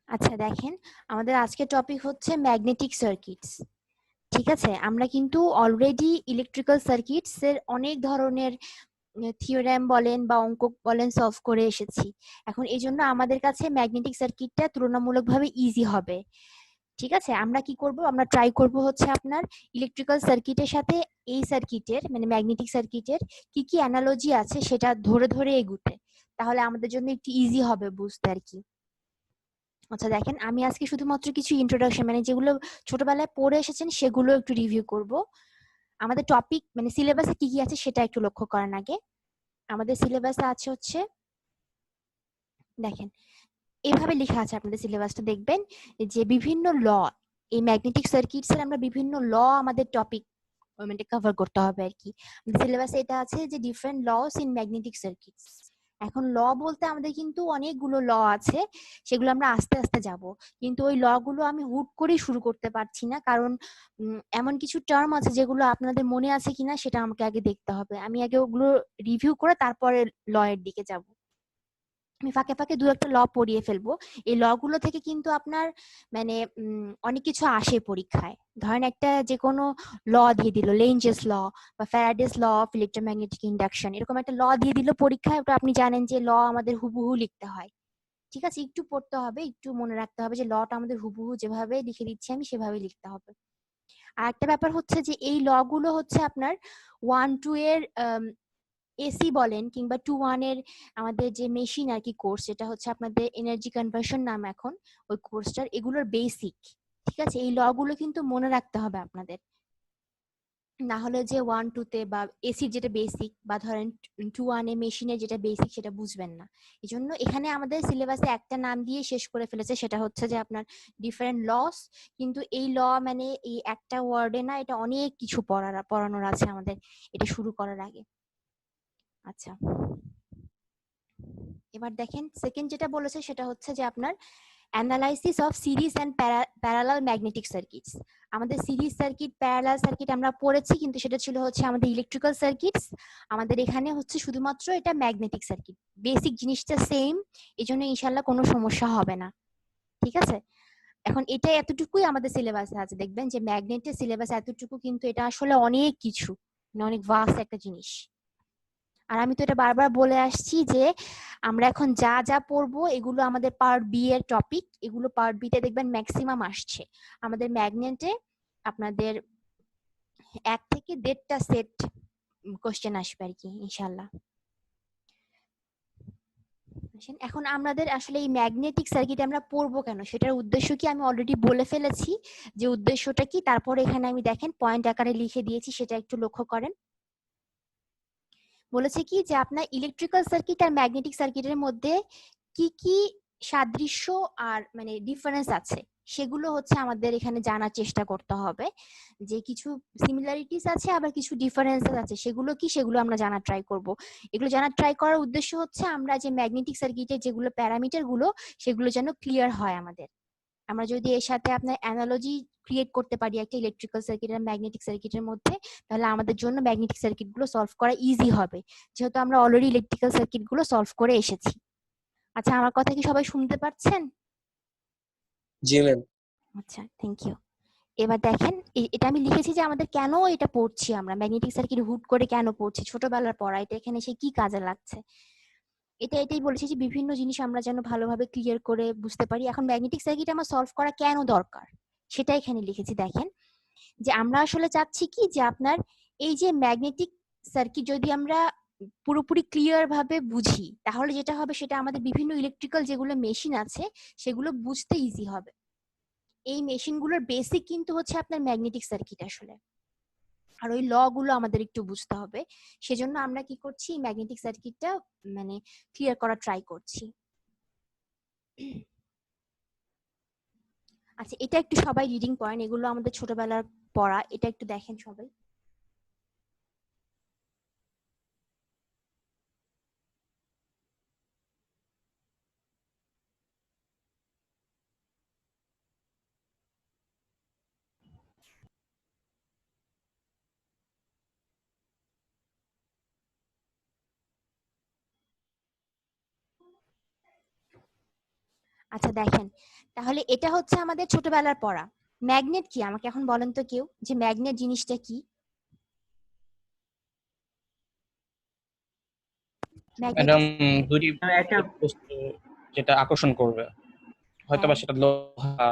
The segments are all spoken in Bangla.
আচ্ছা দেখেন, আমাদের আজকের টপিক হচ্ছে ম্যাগনেটিক সার্কিটস। ঠিক আছে, আমরা কিন্তু অলরেডি ইলেকট্রিক্যাল সার্কিটস এর অনেক ধরনের থিওরেম বলেন বা অঙ্ক বলেন সলভ করে এসেছি। এখন এই জন্য আমাদের কাছে ম্যাগনেটিক সার্কিটটা তুলনামূলকভাবে ইজি হবে। ঠিক আছে, আমরা কি করব, আমরা ট্রাই করব হচ্ছে আপনার ইলেকট্রিক্যাল সার্কিটের সাথে এই সার্কিটের মানে ম্যাগনেটিক সার্কিটের কি কি অ্যানালজি আছে সেটা ধরে ধরে এগুতে, তাহলে আমাদের জন্য একটু ইজি হবে বুঝতে আর কি। আচ্ছা দেখেন, আমি আজকে শুধুমাত্র কিছু ইন্ট্রোডাকশন মানে যেগুলো ছোটবেলায় পড়ে এসেছেন সেগুলো একটু রিভিউ করব। আমাদের টপিক মানে সিলেবাসে কি কি আছে সেটা একটু লক্ষ্য করেন আগে। আমাদের সিলেবাসে আছে হচ্ছে, দেখেন এইভাবে লেখা আছে, আপনাদের সিলেবাসটা দেখবেন যে বিভিন্ন ল, এই ম্যাগনেটিক সার্কিটস এর আমরা বিভিন্ন ল আমাদের টপিক মানে কভার করতে হবে আর কি। সিলেবাসে এটা আছে যে different laws in magnetic circuits. এখন ল বলতে আমাদের কিন্তু অনেকগুলো ল আছে, সেগুলো আমরা আস্তে আস্তে যাব। কিন্তু ওই ল গুলো আমি হুট করেই শুরু করতে পারছি না, কারণ এমন কিছু টার্ম আছে যেগুলো আপনাদের মনে আছে কিনা সেটা আমাকে আগে দেখতে হবে। আমি আগে ওগুলো রিভিউ করে তারপরে ল এর দিকে যাব। আমি ফাঁকে ফাঁকে দু একটা ল পড়িয়ে ফেলবো। এই ল গুলো থেকে কিন্তু আপনার মানে অনেক কিছু আসে পরীক্ষায়। ধরেন একটা যে কোনো ল দিয়ে দিল, লেঞ্জেস ল বা Faraday's law of electromagnetic induction, এরকম একটা ল দিয়ে দিল পরীক্ষায়, ওটা আপনি জানেন যে ল আমাদের হুবহু লিখতে হয়। ঠিক আছে, একটু পড়তে হবে, একটু মনে রাখতে হবে যে লটা আমাদের হুবহু যেভাবে লিখে দিচ্ছি আমি সেভাবে লিখতে হবে। আর একটা ব্যাপার হচ্ছে যে এই ল গুলো হচ্ছে আপনার 1-2 এর এসি বলেন কিংবা 2-1 এর আমাদের যে মেশিন আর কি কোর্স, যেটা হচ্ছে আপনাদের এনার্জি কনভার্সন নাম এখন ওই কোর্সটার, এগুলোর বেসিক। ঠিক আছে, এই ল গুলো কিন্তু মনে রাখতে হবে আপনাদের, না হলে যে 1-2 তে বা এসির যেটা বেসিক বা ধরেন 2-1 এ মেশিনের যেটা বেসিক সেটা বুঝবেন না। এই জন্য এখানে আমাদের সিলেবাসে একটা নাম দিয়ে শেষ করে ফেলেছে, সেটা হচ্ছে যে আপনার ডিফারেন্ট লস। কিন্তু এই ল মানে এই একটা ওয়ার্ডে না, এটা অনেক কিছু পড়ানোর আছে আমাদের এটা শুরু করার আগে। আচ্ছা, এবার দেখেন সেকেন্ড যেটা বলেছে সেটা হচ্ছে যে আপনার analysis of series and parallel magnetic circuits. আমাদের সিরিজ সার্কিট প্যারালাল সার্কিট আমরা পড়েছি, কিন্তু সেটা ছিল হচ্ছে আমাদের ইলেকট্রিক্যাল সার্কিটস। আমাদের এখানে হচ্ছে শুধুমাত্র এটা ম্যাগনেটিক সার্কিট, বেসিক জিনিসটা সেম, এই জন্য ইনশাল্লাহ কোনো সমস্যা হবে না। ঠিক আছে, এখন এটা এতটুকুই আমাদের সিলেবাসে আছে। দেখবেন যে ম্যাগনেটের সিলেবাস এতটুকু, কিন্তু এটা আসলে অনেক কিছু, মানে অনেক ভাস্ট একটা জিনিস। আর আমি তো এটা বারবার বলে আসছি যে আমরা এখন যা যা পড়বো এগুলো আমাদের পার্ট বি এর টপিক, এগুলো পার্ট বি তে দেখবেন ম্যাক্সিমাম আসছে। আমাদের ম্যাগনেটে আপনাদের 1 থেকে 1.5টা সেট কোশ্চেন আসবে আর কি ইনশাল্লাহ। এখন আমাদের আসলে এই ম্যাগনেটিক সার্কিট আমরা পড়বো কেন, সেটার উদ্দেশ্য কি আমি অলরেডি বলে ফেলেছি যে উদ্দেশ্যটা কি। তারপরে এখানে আমি দেখেন পয়েন্ট আকারে লিখে দিয়েছি, সেটা একটু লক্ষ্য করেন। বলেছে কি যে আপনার ইলেকট্রিক্যাল সার্কিট আর ম্যাগনেটিক সার্কিটের মধ্যে কি কি সাদৃশ্য আর মানে ডিফারেন্স আছে সেগুলো হচ্ছে আমাদের এখানে জানার চেষ্টা করতে হবে। যে কিছু সিমিলারিটিস আছে আবার কিছু ডিফারেন্সেস আছে, সেগুলো কি সেগুলো আমরা জানার ট্রাই করব। এগুলো জানার ট্রাই করার উদ্দেশ্য হচ্ছে আমরা যে ম্যাগনেটিক সার্কিটের যেগুলো প্যারামিটার গুলো সেগুলো যেন ক্লিয়ার হয় আমাদের। আমরা যদি এর সাথে আপনার অ্যানালজি ক্রিয়েট করতে পারি একটা ইলেকট্রিক্যাল সার্কিট আর ম্যাগনেটিক সার্কিটের মধ্যে, তাহলে আমাদের জন্য ম্যাগনেটিক সার্কিট গুলো সলভ করা ইজি হবে, যেহেতু আমরা অলরেডি ইলেকট্রিক্যাল সার্কিট গুলো সলভ করে এসেছি। আচ্ছা, আমার কথা কি সবাই শুনতে পাচ্ছেন? জি ম্যাম। আচ্ছা, থ্যাংক ইউ। এবার দেখেন এটা আমি লিখেছি যে আমাদের কেন এটা পড়ছি, আমরা ম্যাগনেটিক সার্কিট হুট করে কেন পড়ছি, ছোটবেলার পড়া, এটা এখানে এসে কি কাজে লাগছে। এটাই বলেছি যে বিভিন্ন জিনিস আমরা যেন ভালোভাবে ক্লিয়ার করে বুঝতে পারি। এখন ম্যাগনেটিক সার্কিট আমার সলভ করা কেন দরকার সেটা এখানে লিখেছি। দেখেন যে আমরা আসলে চাচ্ছি কি যে আপনার এই যে ম্যাগনেটিক সার্কিট যদি আমরা পুরোপুরি ক্লিয়ার ভাবে বুঝি, তাহলে যেটা হবে সেটা আমাদের বিভিন্ন ইলেকট্রিক্যাল যেগুলো মেশিন আছে সেগুলো বুঝতে ইজি হবে। এই মেশিনগুলোর বেসিক কিন্তু হচ্ছে আপনার ম্যাগনেটিক সার্কিট আসলে, আর ওই ল গুলো আমাদের একটু বুঝতে হবে। সেজন্য আমরা কি করছি, ম্যাগনেটিক সার্কিটটা মানে ক্লিয়ার করার ট্রাই করছি। আচ্ছা, এটা একটু সবাই রিডিং পয়েন্ট, এগুলো আমাদের ছোটবেলার পড়া, এটা একটু দেখেন সবাই। আচ্ছা দেখেন, তাহলে এটা হচ্ছে আমাদের ছোটবেলার পড়া। ম্যাগনেট কি আমাকে এখন বলেন তো কেউ, যে ম্যাগনেট জিনিসটা কি? ম্যাগনেট ম্যাডাম, দুটি একটা বস্তু যেটা আকর্ষণ করবে, হয়তো বা হ্যাঁ সেটা লোহা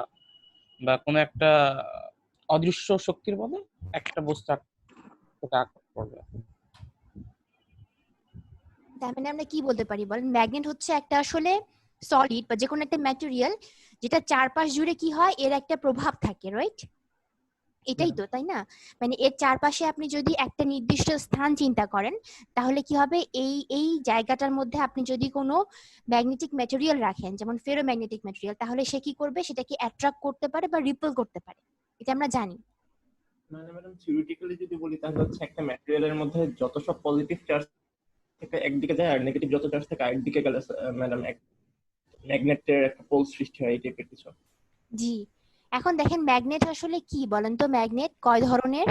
বা কোনো একটা অদৃশ্য শক্তির বলে একটা বস্তু সেটা আকর্ষণ করবে। তার মানে আমরা কি বলতে পারি বলেন, ম্যাগনেট হচ্ছে একটা আসলে সলিড বা যে কোনো একটা ম্যাটেরিয়াল যেটা চারপাশ জুড়ে কি হয়, এর একটা প্রভাব থাকে, রাইট? এটাই তো, তাই না? মানে এর চারপাশে আপনি যদি একটা নির্দিষ্ট স্থান চিন্তা করেন, তাহলে কি হবে, এই এই জায়গাটার মধ্যে আপনি যদি কোনো ম্যাগনেটিক ম্যাটেরিয়াল রাখেন, যেমন ফেরোম্যাগনেটিক ম্যাটেরিয়াল, তাহলে সে কি করবে, সেটাকে অ্যাট্রাক্ট করতে পারে বা রিপেল করতে পারে। এটা আমরা জানি। মানে ম্যাডাম থিওরিটিক্যালি যদি বলি তাহলে হচ্ছে একটা ম্যাটেরিয়ালের মধ্যে যত সব পজিটিভ চার্জ থেকে একদিকে যায় আর নেগেটিভ যত চার্জ থেকে আরেকদিকে গেলে ম্যাডাম এক ম্যাগনেটের একটা পোল সৃষ্টি হয় এই টাইপের কিছু। জি, এখন দেখেন ম্যাগনেট আসলে কি বলেন তো, ম্যাগনেট কয় ধরনের?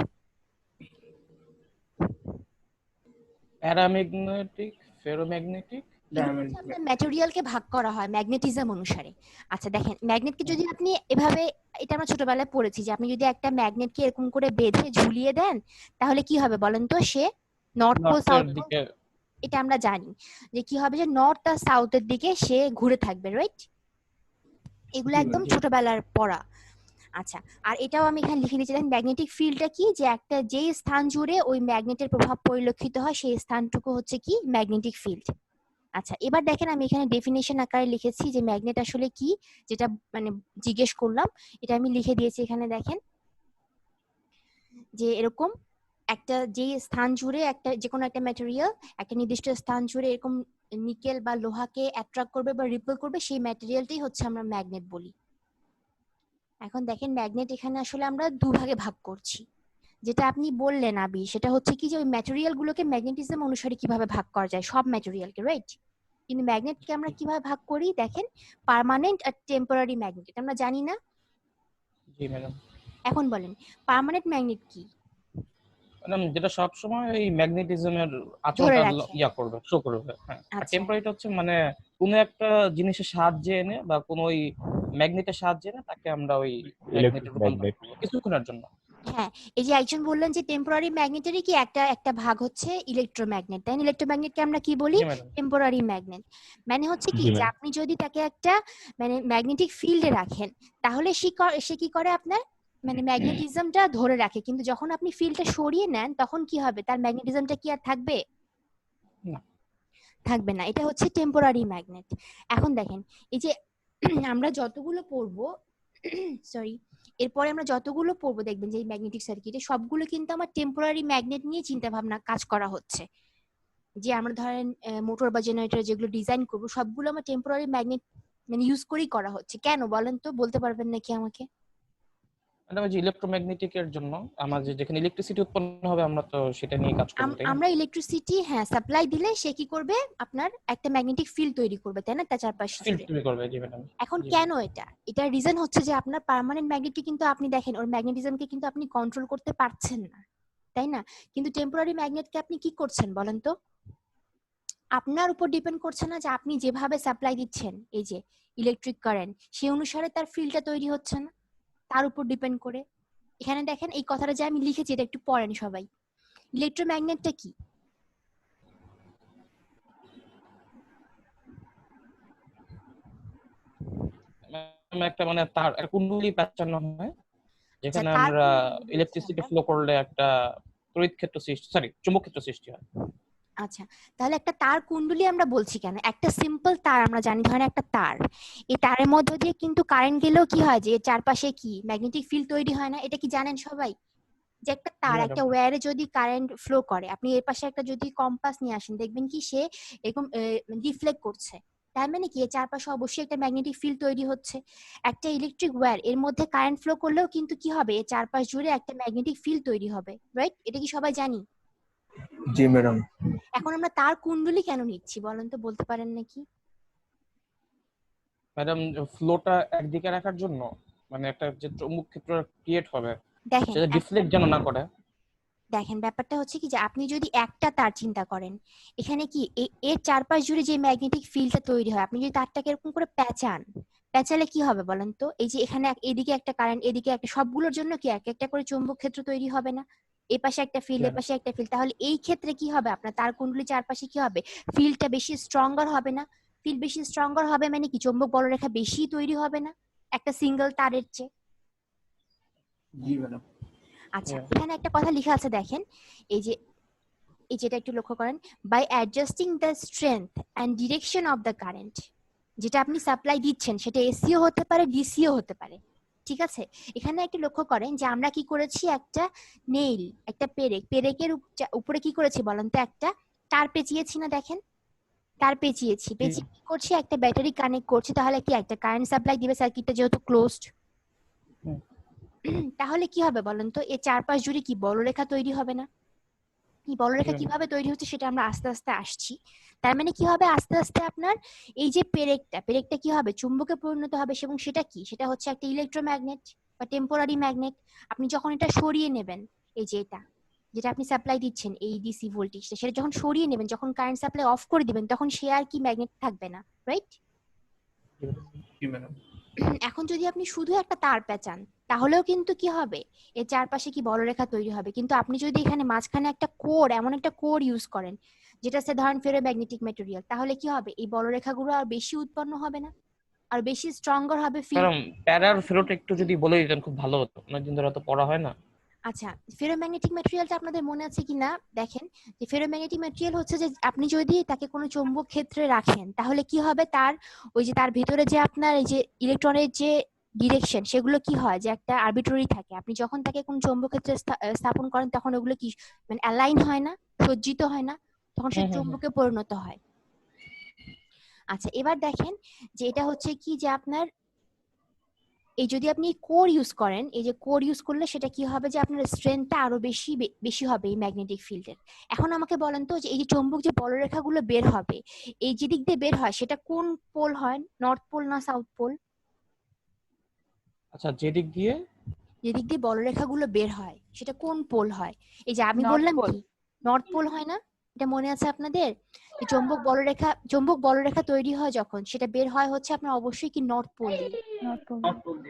Paramagnetic, ferromagnetic. এগুলো হচ্ছে আপনার ম্যাটেরিয়ালকে ভাগ করা হয় ম্যাগনেটিজম অনুসারে। আচ্ছা দেখেন, ম্যাগনেটকে যদি আপনি এভাবে, এটা আমরা ছোটবেলায় পড়েছি যে আপনি যদি একটা ম্যাগনেটকে এরকম করে বেঁধে ঝুলিয়ে দেন, তাহলে কি হবে বলেন তো, সে নর্থ পোল নর্থের সাউথ পোল, দিকে। এটা আমরা জানি যে কি হবে, যে নর্থ আর সাউথের দিকে সে ঘুরে থাকবে, রাইট? এগুলো জি একদম ম্যাম। ছোটবেলার পড়া। আচ্ছা, আর এটাও আমি এখানে লিখে দিয়েছি, দেখেন ম্যাগনেটিক ফিল্ডটা কি, যে একটা যেই স্থান জুড়ে ওই ম্যাগনেটের প্রভাব পরিলক্ষিত হয় সেই স্থানটুকু হচ্ছে কি ম্যাগনেটিক ফিল্ড। আচ্ছা, এবার দেখেন আমি এখানে ডেফিনেশন আকারে লিখেছি যে ম্যাগনেট আসলে কি, যেটা মানে জিজ্ঞেস করলাম, এটা আমি লিখে দিয়েছি এখানে। দেখেন যে এরকম একটা যে স্থান জুড়ে একটা যে কোনো একটা ম্যাটেরিয়াল একটা নির্দিষ্ট স্থান জুড়ে এরকম নিকেল বা লোহাকে অ্যাট্রাক্ট করবে বা রিপেল করবে, সেই ম্যাটেরিয়ালটাই হচ্ছে আমরা ম্যাগনেট বলি। এখন দেখেন ম্যাগনেট এখানে আসলে আমরা দুভাগে ভাগ করছি। যেটা আপনি বললেন আবি, সেটা হচ্ছে কি যে ওই ম্যাটেরিয়াল গুলোকে ম্যাগনেটিজম অনুসারে কিভাবে ভাগ করা যায়, সব ম্যাটেরিয়ালকে, রাইট? কিন্তু ম্যাগনেটকে আমরা কিভাবে ভাগ করি, দেখেন পার্মানেন্ট আর টেম্পোরারি ম্যাগনেট, এটা আমরা জানি না। জি ম্যাডাম। এখন বলেন পার্মানেন্ট ম্যাগনেট কি? ম্যাডাম, যেটা সবসময় এই ম্যাগনেটিজমের ধরে আচরণটা রাখে। ইয়া করবে, শো করবে, হ্যাঁ। আর আচ্ছা টেম্পোরারিটা হচ্ছে মানে কোনো একটা জিনিসের সাহায্যে এনে বা কোনো ওই ম্যাগনেটের সাহায্যে এনে তাকে আমরা ওই ম্যাগনেটে ইলেকট্রিক রূপান্তর ম্যাগনেট। করবো কিছুক্ষণের জন্য। হ্যাঁ, এই যে একজন বললেন যে টেম্পোরারি ম্যাগনেটেরই কি একটা একটা ভাগ হচ্ছে ইলেকট্রোম্যাগনেট, তাই ইলেকট্রোম্যাগনেটকে আমরা কি বলি, জি ম্যাডাম। Temporary magnet. মানে হচ্ছে কি জি যে ম্যাম। আপনি যদি তাকে একটা মানে ম্যাগনেটিক ফিল্ডে রাখেন, তাহলে সে কি করে আপনার মানে ম্যাগনেটিজমটা ধরে রাখে, কিন্তু যখন আপনি ফিল্ডটা সরিয়ে নেন তখন কি হবে, তার ম্যাগনেটিজমটা কি আর থাকবে? না। থাকবে না। এটা হচ্ছে টেম্পোরারি ম্যাগনেট। এখন দেখেন এই যে আমরা যতগুলো পড়বো সরি, এরপরে আমরা যতগুলো পড়বো দেখবেন যে এই ম্যাগনেটিক সার্কিটে সবগুলো কিন্তু আমার টেম্পোরারি ম্যাগনেট নিয়ে চিন্তা ভাবনা কাজ করা হচ্ছে। যে আমরা ধরেন মোটর বা জেনারেটর যেগুলো ডিজাইন করবো সবগুলো আমার টেম্পোরারি ম্যাগনেট মানে ইউজ করেই করা হচ্ছে। কেন বলেন তো, বলতে পারবেন নাকি আমাকে? ম্যাডাম, ওই যে ইলেকট্রোম্যাগনেটিকের জন্য আমাদের যেখানে ইলেকট্রিসিটি উৎপন্ন হবে আমরা তো সেটা নিয়ে কাজ করবো, তাই না? আমরা ইলেকট্রিসিটি হ্যাঁ সাপ্লাই দিলে সে কি করবে, আপনার একটা ম্যাগনেটিক ফিল্ড তৈরি করবে, তাই না, তার চারপাশে ফিল্ড জুড়ে। তৈরি করবে, জি ম্যাডাম। এখন জি কেন এটার রিজন হচ্ছে যে আপনার পার্মানেন্ট ম্যাগনেটকে কিন্তু আপনি দেখেন ওর ম্যাগনেটিজমকে কিন্তু আপনি কন্ট্রোল করতে পারছেন না, তাই না? কিন্তু টেম্পোরারি ম্যাগনেটকে আপনি কি করছেন বলেন তো, আপনার উপর ডিপেন্ড করছে না, যে আপনি যেভাবে সাপ্লাই দিচ্ছেন এই যে ইলেকট্রিক কারেন্ট, সেই অনুসারে তার ফিল্ডটা তৈরি হচ্ছে না, তার উপর ডিপেন্ড করে। এখানে দেখেন এই কথাটা যে আমি লিখেছি এটা একটু পড়েন সবাই। ইলেকট্রোম্যাগনেটটা কি? ম্যাডাম, একটা মানে তার একটা কুণ্ডলী প্যাঁচানো হয় আচ্ছা, যেখানে তার আমরা কুণ্ডলী বলছি ইলেকট্রিসিটি আমরা। ফ্লো করলে একটা তড়িৎ ক্ষেত্র সৃষ্টি, সরি, চুম্বক ক্ষেত্র সৃষ্টি হয়। আচ্ছা, তাহলে একটা তার কুণ্ডলী আমরা বলছি কেন, একটা সিম্পল তার আমরা জানি, ধরেন একটা তার, এই তারের মধ্যে দিয়ে কিন্তু কারেন্ট গেলেও কি হয়, যে এর চারপাশে কি ম্যাগনেটিক ফিল্ড তৈরি হয় না, এটা কি জানেন সবাই? যে একটা জি তার ম্যাডাম। একটা ওয়্যারে যদি কারেন্ট ফ্লো করে, আপনি এর পাশে একটা যদি কম্পাস নিয়ে আসেন দেখবেন কি সে এরকম ডিফ্লেক্ট করছে, তার মানে কি এর চারপাশে অবশ্যই একটা ম্যাগনেটিক ফিল্ড তৈরি হচ্ছে। একটা ইলেকট্রিক ওয়্যার এর মধ্যে কারেন্ট ফ্লো করলেও কিন্তু কি হবে, এর চারপাশ জুড়ে একটা ম্যাগনেটিক ফিল্ড তৈরি হবে, রাইট? এটা কি সবাই জানি? জি ম্যাডাম। এখন আমরা তার কুণ্ডলী কেন নিচ্ছি বলেন তো, বলতে পারেন নাকি? ম্যাডাম, ফ্লোটা একদিকে রাখার জন্য, মানে একটা যে চৌম্বক ক্ষেত্র ক্রিয়েট হবে দেখেন সেটা ডিফ্লেক্ট যেন না করে। দেখেন ব্যাপারটা হচ্ছে কি যে আপনি যদি একটা তার চিন্তা করেন, এখানে কি এর চারপাশ জুড়ে যে ম্যাগনেটিক ফিল্ডটা তৈরি হয়, আপনি যদি তারটাকে এরকম করে পেঁচালে কি হবে বলেন তো? এই যে এখানে এদিকে একটা কারেন্ট, এদিকে একটা, সবগুলোর জন্য কি এক একটা করে চৌম্বক ক্ষেত্র তৈরি হবে না? এই পাশে একটা ফিল্ড, এই পাশে একটা ফিল্ড, তাহলে এই ক্ষেত্রে কি হবে? আপনার তারকুণ্ডলী চারপাশে কি হবে? ফিল্ডটা বেশি স্ট্রঙ্গার হবে না? ফিল্ড বেশি স্ট্রঙ্গার হবে মানে কি চৌম্বক বলরেখা বেশি তৈরি হবে না একটা সিঙ্গেল তারের চেয়ে? জি ম্যাডাম। আচ্ছা, Yeah. এখানে একটা কথা লেখা আছে দেখেন, এই যে যেটা একটু লক্ষ্য করেন, by adjusting the strength and direction of the current, যেটা আপনি সাপ্লাই দিচ্ছেন সেটা এসিও হতে পারে, ডিসিও হতে পারে, ঠিক আছে? এখানে একটু লক্ষ্য করেন যে আমরা কি করেছি, একটা নেইল, একটা পেরেকের উপরে কি করেছি বলেন তো, একটা তার পেঁচিয়েছি না? দেখেন, তার পেঁচিয়ে কি করছি, একটা ব্যাটারি কানেক্ট করছি, তাহলে কি একটা কারেন্ট সাপ্লাই দিবে, সার্কিটটা যেহেতু ক্লোজড। তাহলে কি হবে বলেন তো, এর চারপাশ জুড়ে কি বলরেখা তৈরি হবে না? এই বলরেখা কিভাবে তৈরি হচ্ছে সেটা আমরা আস্তে আস্তে আসছি। তার মানে কি হবে, আস্তে আস্তে আপনার এই যে পেরেকটা কি হবে, চুম্বকে পরিণত হবে, এবং সেটা কি, সেটা হচ্ছে একটা ইলেকট্রোম্যাগনেট বা টেম্পোরারি ম্যাগনেট। আপনি যখন এটা সরিয়ে নেবেন, এই যে যেটা আপনি সাপ্লাই দিচ্ছেন এই ডিসি ভোল্টেজটা, সেটা যখন সরিয়ে নেবেন, যখন কারেন্ট সাপ্লাই অফ করে দিবেন, তখন সে আর কি ম্যাগনেট থাকবে না, রাইট? জি ম্যাডাম। এখন যদি আপনি শুধু একটা তার পেঁচান, তাহলেও কিন্তু কি হবে, এর চারপাশে কি বলরেখা তৈরি হবে। কিন্তু আপনি যদি এখানে মাঝখানে একটা কোর, এমন একটা কোর ইউজ করেন যেটা হচ্ছে ধরেন ফেরোম্যাগনেটিক ম্যাটেরিয়াল, তাহলে কি হবে, এই বলরেখাগুলো আর বেশি উৎপন্ন হবে না, আর বেশি স্ট্রঙ্গার হবে ফিল্ড। ম্যাডাম প্যারার ফ্লোটা একটু যদি বলে দিতেন খুব ভালো হতো, অনেকদিন ধরে তো পড়া হয় না। আচ্ছা, ফেরোম্যাগনেটিক ম্যাটেরিয়ালটা আপনাদের মনে আছে কিনা দেখেন, যে ফেরোম্যাগনেটিক ম্যাটেরিয়াল হচ্ছে যে আপনি যদি তাকে কোনো চৌম্বক ক্ষেত্রে রাখেন, তাহলে কি হবে, তার ওই যে তার ভিতরে যে আপনার এই যে ইলেকট্রনের যে ডিরেকশন, সেগুলো কি হয় যে একটা আরবিট্রারি থাকে। আপনি যখন তাকে কোনো চৌম্বক ক্ষেত্রে স্থাপন করেন, তখন ওগুলো কি মানে অ্যালাইন হয় না, সজ্জিত হয় না, তখন সে চৌম্বকে পরিণত হয়। আচ্ছা, এবার দেখেন যে এটা হচ্ছে কি, যে আপনার এই যদি আপনি কোর ইউজ করেন, এই যে কোর ইউজ করলে সেটা কি হবে, যে আপনার স্ট্রেংথটা আরো বেশি হবে এই ম্যাগনেটিক ফিল্ডের। এখন আমাকে বলেন তো, যে এই যে চৌম্বক যে বলরেখাগুলো বের হবে, এই যে দিক দিয়ে বের হয়, সেটা কোন পোল হয়, নর্থ পোল না সাউথ পোল? আচ্ছা, যেদিক দিয়ে বলরেখাগুলো বের হয় সেটা কোন পোল হয়? এই যে আমি North বললাম pole. কি নর্থ পোল হয় না? এটা মনে আছে আপনাদের? যে চৌম্বক বলরেখা তৈরি হয় যখন, সেটা বের হয় হচ্ছে আপনার অবশ্যই কি নর্থ পোল দিয়ে। North pole.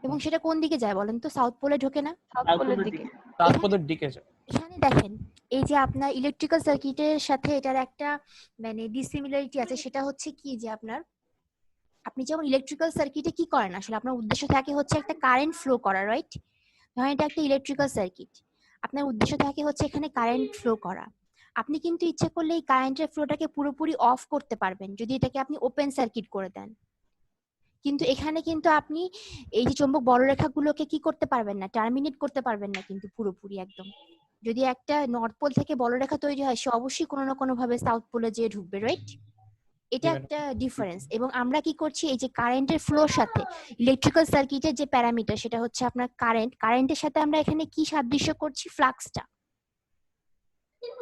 এবং সেটা কোন দিকে যায় বলেন তো, সাউথ পোলে ঢোকে না? South pole এর দিকে। তারপদের দিকে যায়। এখানে দেখেন, এই যে আপনার ইলেকট্রিক্যাল সার্কিটের সাথে এটার একটা মানে ডিসিমিলারিটি আছে, সেটা হচ্ছে কি, যে আপনি যেমন ইলেকট্রিক্যাল সার্কিটে কি করেন, আসলে আপনার উদ্দেশ্য থাকে হচ্ছে একটা কারেন্ট ফ্লো করা, রাইট? ধরেন এটা একটা ইলেকট্রিক্যাল সার্কিট, আপনার উদ্দেশ্য থাকে হচ্ছে এখানে কারেন্ট ফ্লো করা। আপনি কিন্তু ইচ্ছে করলে এই কারেন্টের ফ্লোটাকে পুরোপুরি অফ করতে পারবেন যদি এটাকে আপনি ওপেন সার্কিট করে দেন। কিন্তু এখানে কিন্তু আপনি এই যে চৌম্বক বলরেখাগুলোকে কি করতে পারবেন না, টার্মিনেট করতে পারবেন না কিন্তু পুরোপুরি একদম। যদি একটা নর্থ পোল থেকে বলরেখা তৈরি হয়, সে অবশ্যই কোনো না কোনো ভাবে সাউথ পোলে যেয়ে ঢুকবে, রাইট? এটা একটা ডিফারেন্স। এবং আমরা কি করছি, এই যে কারেন্টের ফ্লোর সাথে ইলেকট্রিক্যাল সার্কিটের যে প্যারামিটার, সেটা হচ্ছে আপনার কারেন্টের সাথে আমরা এখানে কি সাদৃশ্য করছি, ফ্লাক্সটা,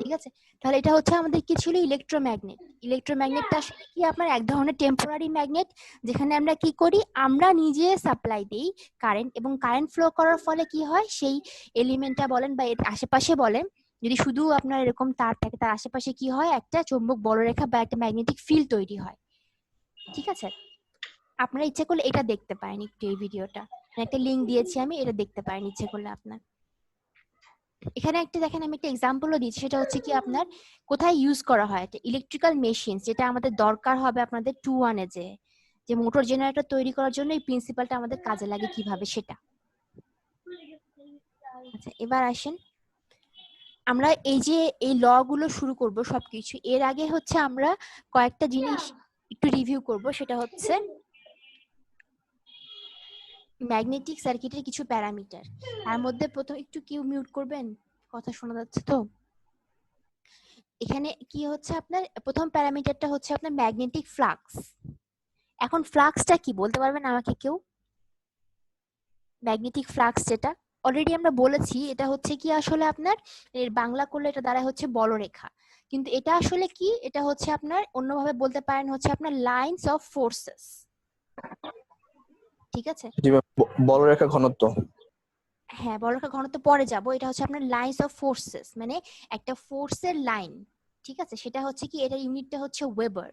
ঠিক আছে? তাহলে এটা হচ্ছে আমাদের কি ছিল, ইলেকট্রোম্যাগনেটটা আসলে কি আপনার এক ধরনের টেম্পোরারি ম্যাগনেট, যেখানে আমরা কি করি, আমরা নিজে সাপ্লাই দেই কারেন্ট, এবং কারেন্ট ফ্লো করার ফলে কি হয়, সেই এলিমেন্টটা বলেন বা এর আশেপাশে বলেন, যদি শুধু আপনার এরকম তার থাকে, তার আশেপাশে কি হয়, একটা চৌম্বক বলরেখা বা একটা ম্যাগনেটিক ফিল্ড তৈরি হয়, ঠিক আছে? আপনারা ইচ্ছে করলে এটা দেখতে পারেন একটু, এই ভিডিওটা একটা লিংক দিয়েছি আমি, এটা দেখতে পারেন ইচ্ছে করলে আপনার। এখানে একটা দেখেন, আমি একটা এক্সাম্পলও দিয়েছি, সেটা হচ্ছে কি আপনার কোথায় ইউজ করা হয়, একটা ইলেকট্রিক্যাল মেশিন, যেটা আমাদের দরকার হবে আপনাদের 2-1 এ যে মোটর জেনারেটর তৈরি করার জন্য এই প্রিন্সিপালটা আমাদের কাজে লাগে কিভাবে সেটা। আচ্ছা, এবার আসেন আমরা এই যে এই ল গুলো শুরু করব সবকিছু, এর আগে হচ্ছে আমরা কয়েকটা জিনিস একটু রিভিউ করব, সেটা হচ্ছে ম্যাগনেটিক সার্কিটের কিছু প্যারামিটার। তার মধ্যে প্রথম একটু কিউ মিউট করবেন, কথা শোনা যাচ্ছে তো? এখানে কি হচ্ছে, আপনার প্রথম প্যারামিটারটা হচ্ছে আপনার ম্যাগনেটিক ফ্লাক্স। এখন ফ্লাক্সটা কি বলতে পারবেন আমাকে কেউ? ম্যাগনেটিক ফ্লাক্স যেটা অলরেডি আমরা বলেছি, এটা হচ্ছে কি আসলে আপনার এর বাংলা করলে এটা দ্বারা হচ্ছে বলরেখা, কিন্তু এটা আসলে কি, এটা হচ্ছে আপনার অন্যভাবে বলতে পারেন হচ্ছে আপনার লাইনস অফ ফোর্সেস, ঠিক আছে? বলরেখা ঘনত্ব। হ্যাঁ, বলরেখা ঘনত্ব পরে যাব। এটা হচ্ছে আপনার লাইনস অফ ফোর্সেস, মানে একটা ফোর্সের লাইন, ঠিক আছে? সেটা হচ্ছে কি, এটার ইউনিটটা হচ্ছে ওয়েবার।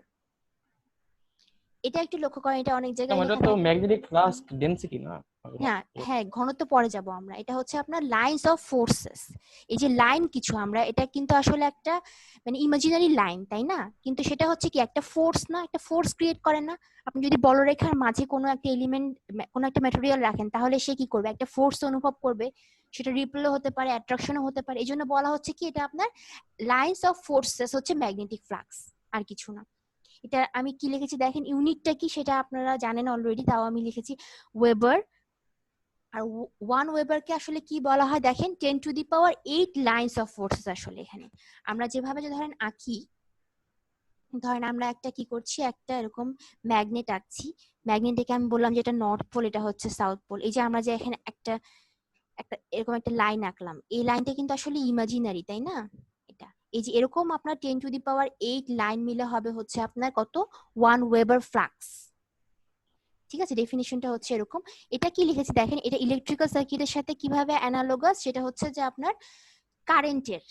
এটা একটু লক্ষ্য করেন, এটা অনেক জায়গায় এটা লেখা তো থাকে। ম্যাগনেটিক ফ্লাক্স ডেনসিটি না? হ্যাঁ হ্যাঁ, ঘনত্ব পরে যাব আমরা। এটা হচ্ছে আপনার লাইনস অফ ফোর্সেস। এই যে লাইন কিছু আমরা, এটা কিন্তু আসলে একটা মানে ইমাজিনারি লাইন, তাই না? কিন্তু সেটা হচ্ছে কি একটা ফোর্স না, একটা ফোর্স ক্রিয়েট করে না? আপনি যদি বলরেখার মাঝে কোনো একটা এলিমেন্ট, কোনো একটা ম্যাটেরিয়াল রাখেন, তাহলে সে কি করবে? একটা ফোর্স অনুভব করবে। সেটা রিপেলও হতে পারে, অ্যাট্রাকশনও হতে পারে। এই জন্য বলা হচ্ছে কি এটা আপনার লাইনস অফ ফোর্সেস হচ্ছে ম্যাগনেটিক ফ্লাক্স, আর কিছু না। এটা আমি কি লিখেছি দেখেন, ইউনিটটা কি সেটা আপনারা জানেন অলরেডি, তাও আমি লিখেছি ওয়েবার। আর 1 ওয়েবারকে আসলে কি বলা হয় দেখেন, 10⁸ লাইনস অফ ফোর্সেস। আসলে এখানে আমরা যেভাবে যে ধরেন আঁকি, ধরেন আমরা একটা কি করছি, একটা এরকম ম্যাগনেট আঁকছি। ম্যাগনেটকে আমি বললাম যে এটা নর্থ পোল, এটা হচ্ছে সাউথ পোল। এই যে আমরা যে এখানে একটা একটা এরকম একটা লাইন আঁকলাম, এই লাইনটা কিন্তু আসলে ইমাজিনারি, তাই না? এটা এই যে এরকম আপনার 10⁸ লাইন মিলে হবে হচ্ছে আপনার কত, 1 ওয়েবার ফ্লাক্স। ঠিক আছে, ডেফিনিশনটা হচ্ছে এরকম। এটা কি লিখেছি দেখেন, এটা ইলেকট্রিক্যাল সার্কিটের সাথে কিভাবে অ্যানালগাস, সেটা হচ্ছে যে আপনার কারেন্টের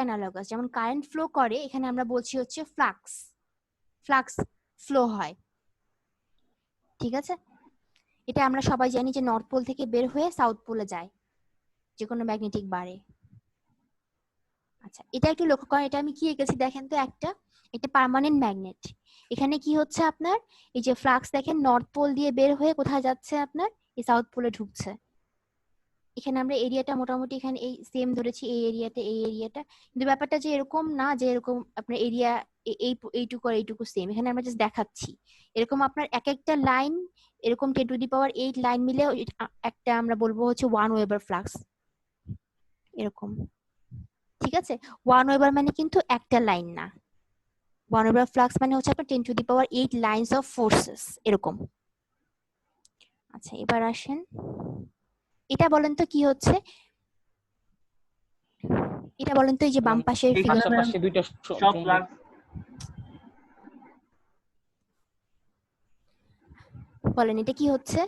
অ্যানালগাস। যেমন কারেন্ট ফ্লো করে, এখানে আমরা বলছি হচ্ছে ফ্লাক্স ফ্লো হয়। ঠিক আছে, এটা আমরা সবাই জানি যে নর্থ পোল থেকে বের হয়ে সাউথ পোলে যায় যে কোনো ম্যাগনেটিক বারে। আচ্ছা, এটা একটু লক্ষ্য করেন, এটা আমি কি এঁকেছি দেখেন তো, একটা পার্মানেন্ট ম্যাগনেট। এখানে কি হচ্ছে আপনার, এই যে ফ্লাক্স দেখেন নর্থ পোল দিয়ে বের হয়ে কোথায় যাচ্ছে আপনার, এই সাউথ পোলে ঢুকছে। এখানে আমরা এরিয়াটা মোটামুটি এখানে এই সেম ধরেছি, এই এরিয়াটা, কিন্তু ব্যাপারটা যে এরকম না যে এরকম আপনার এরিয়া এইটুকু আর এইটুকু সেম। এখানে আমরা জাস্ট দেখাচ্ছি এরকম আপনার এক একটা লাইন, এরকম 10⁸ লাইন মিলে একটা আমরা বলবো হচ্ছে 1 ওয়েবার ফ্লাক্স, এরকম। ঠিক আছে, 1 ওয়েবার মানে কিন্তু একটা লাইন না, 1 ওয়েবার ফ্লাক্স মানে হচ্ছে আপনার 10⁸ লাইনস অফ ফোর্সেস, এরকম। আচ্ছা, এবার আসেন, এটা বলেন তো কি হচ্ছে, এটা বলেন তো এই যে বাম পাশের ফিগার, পাশাপাশি দুইটা সব ফ্লাক্স বলেন এটা কি হচ্ছে?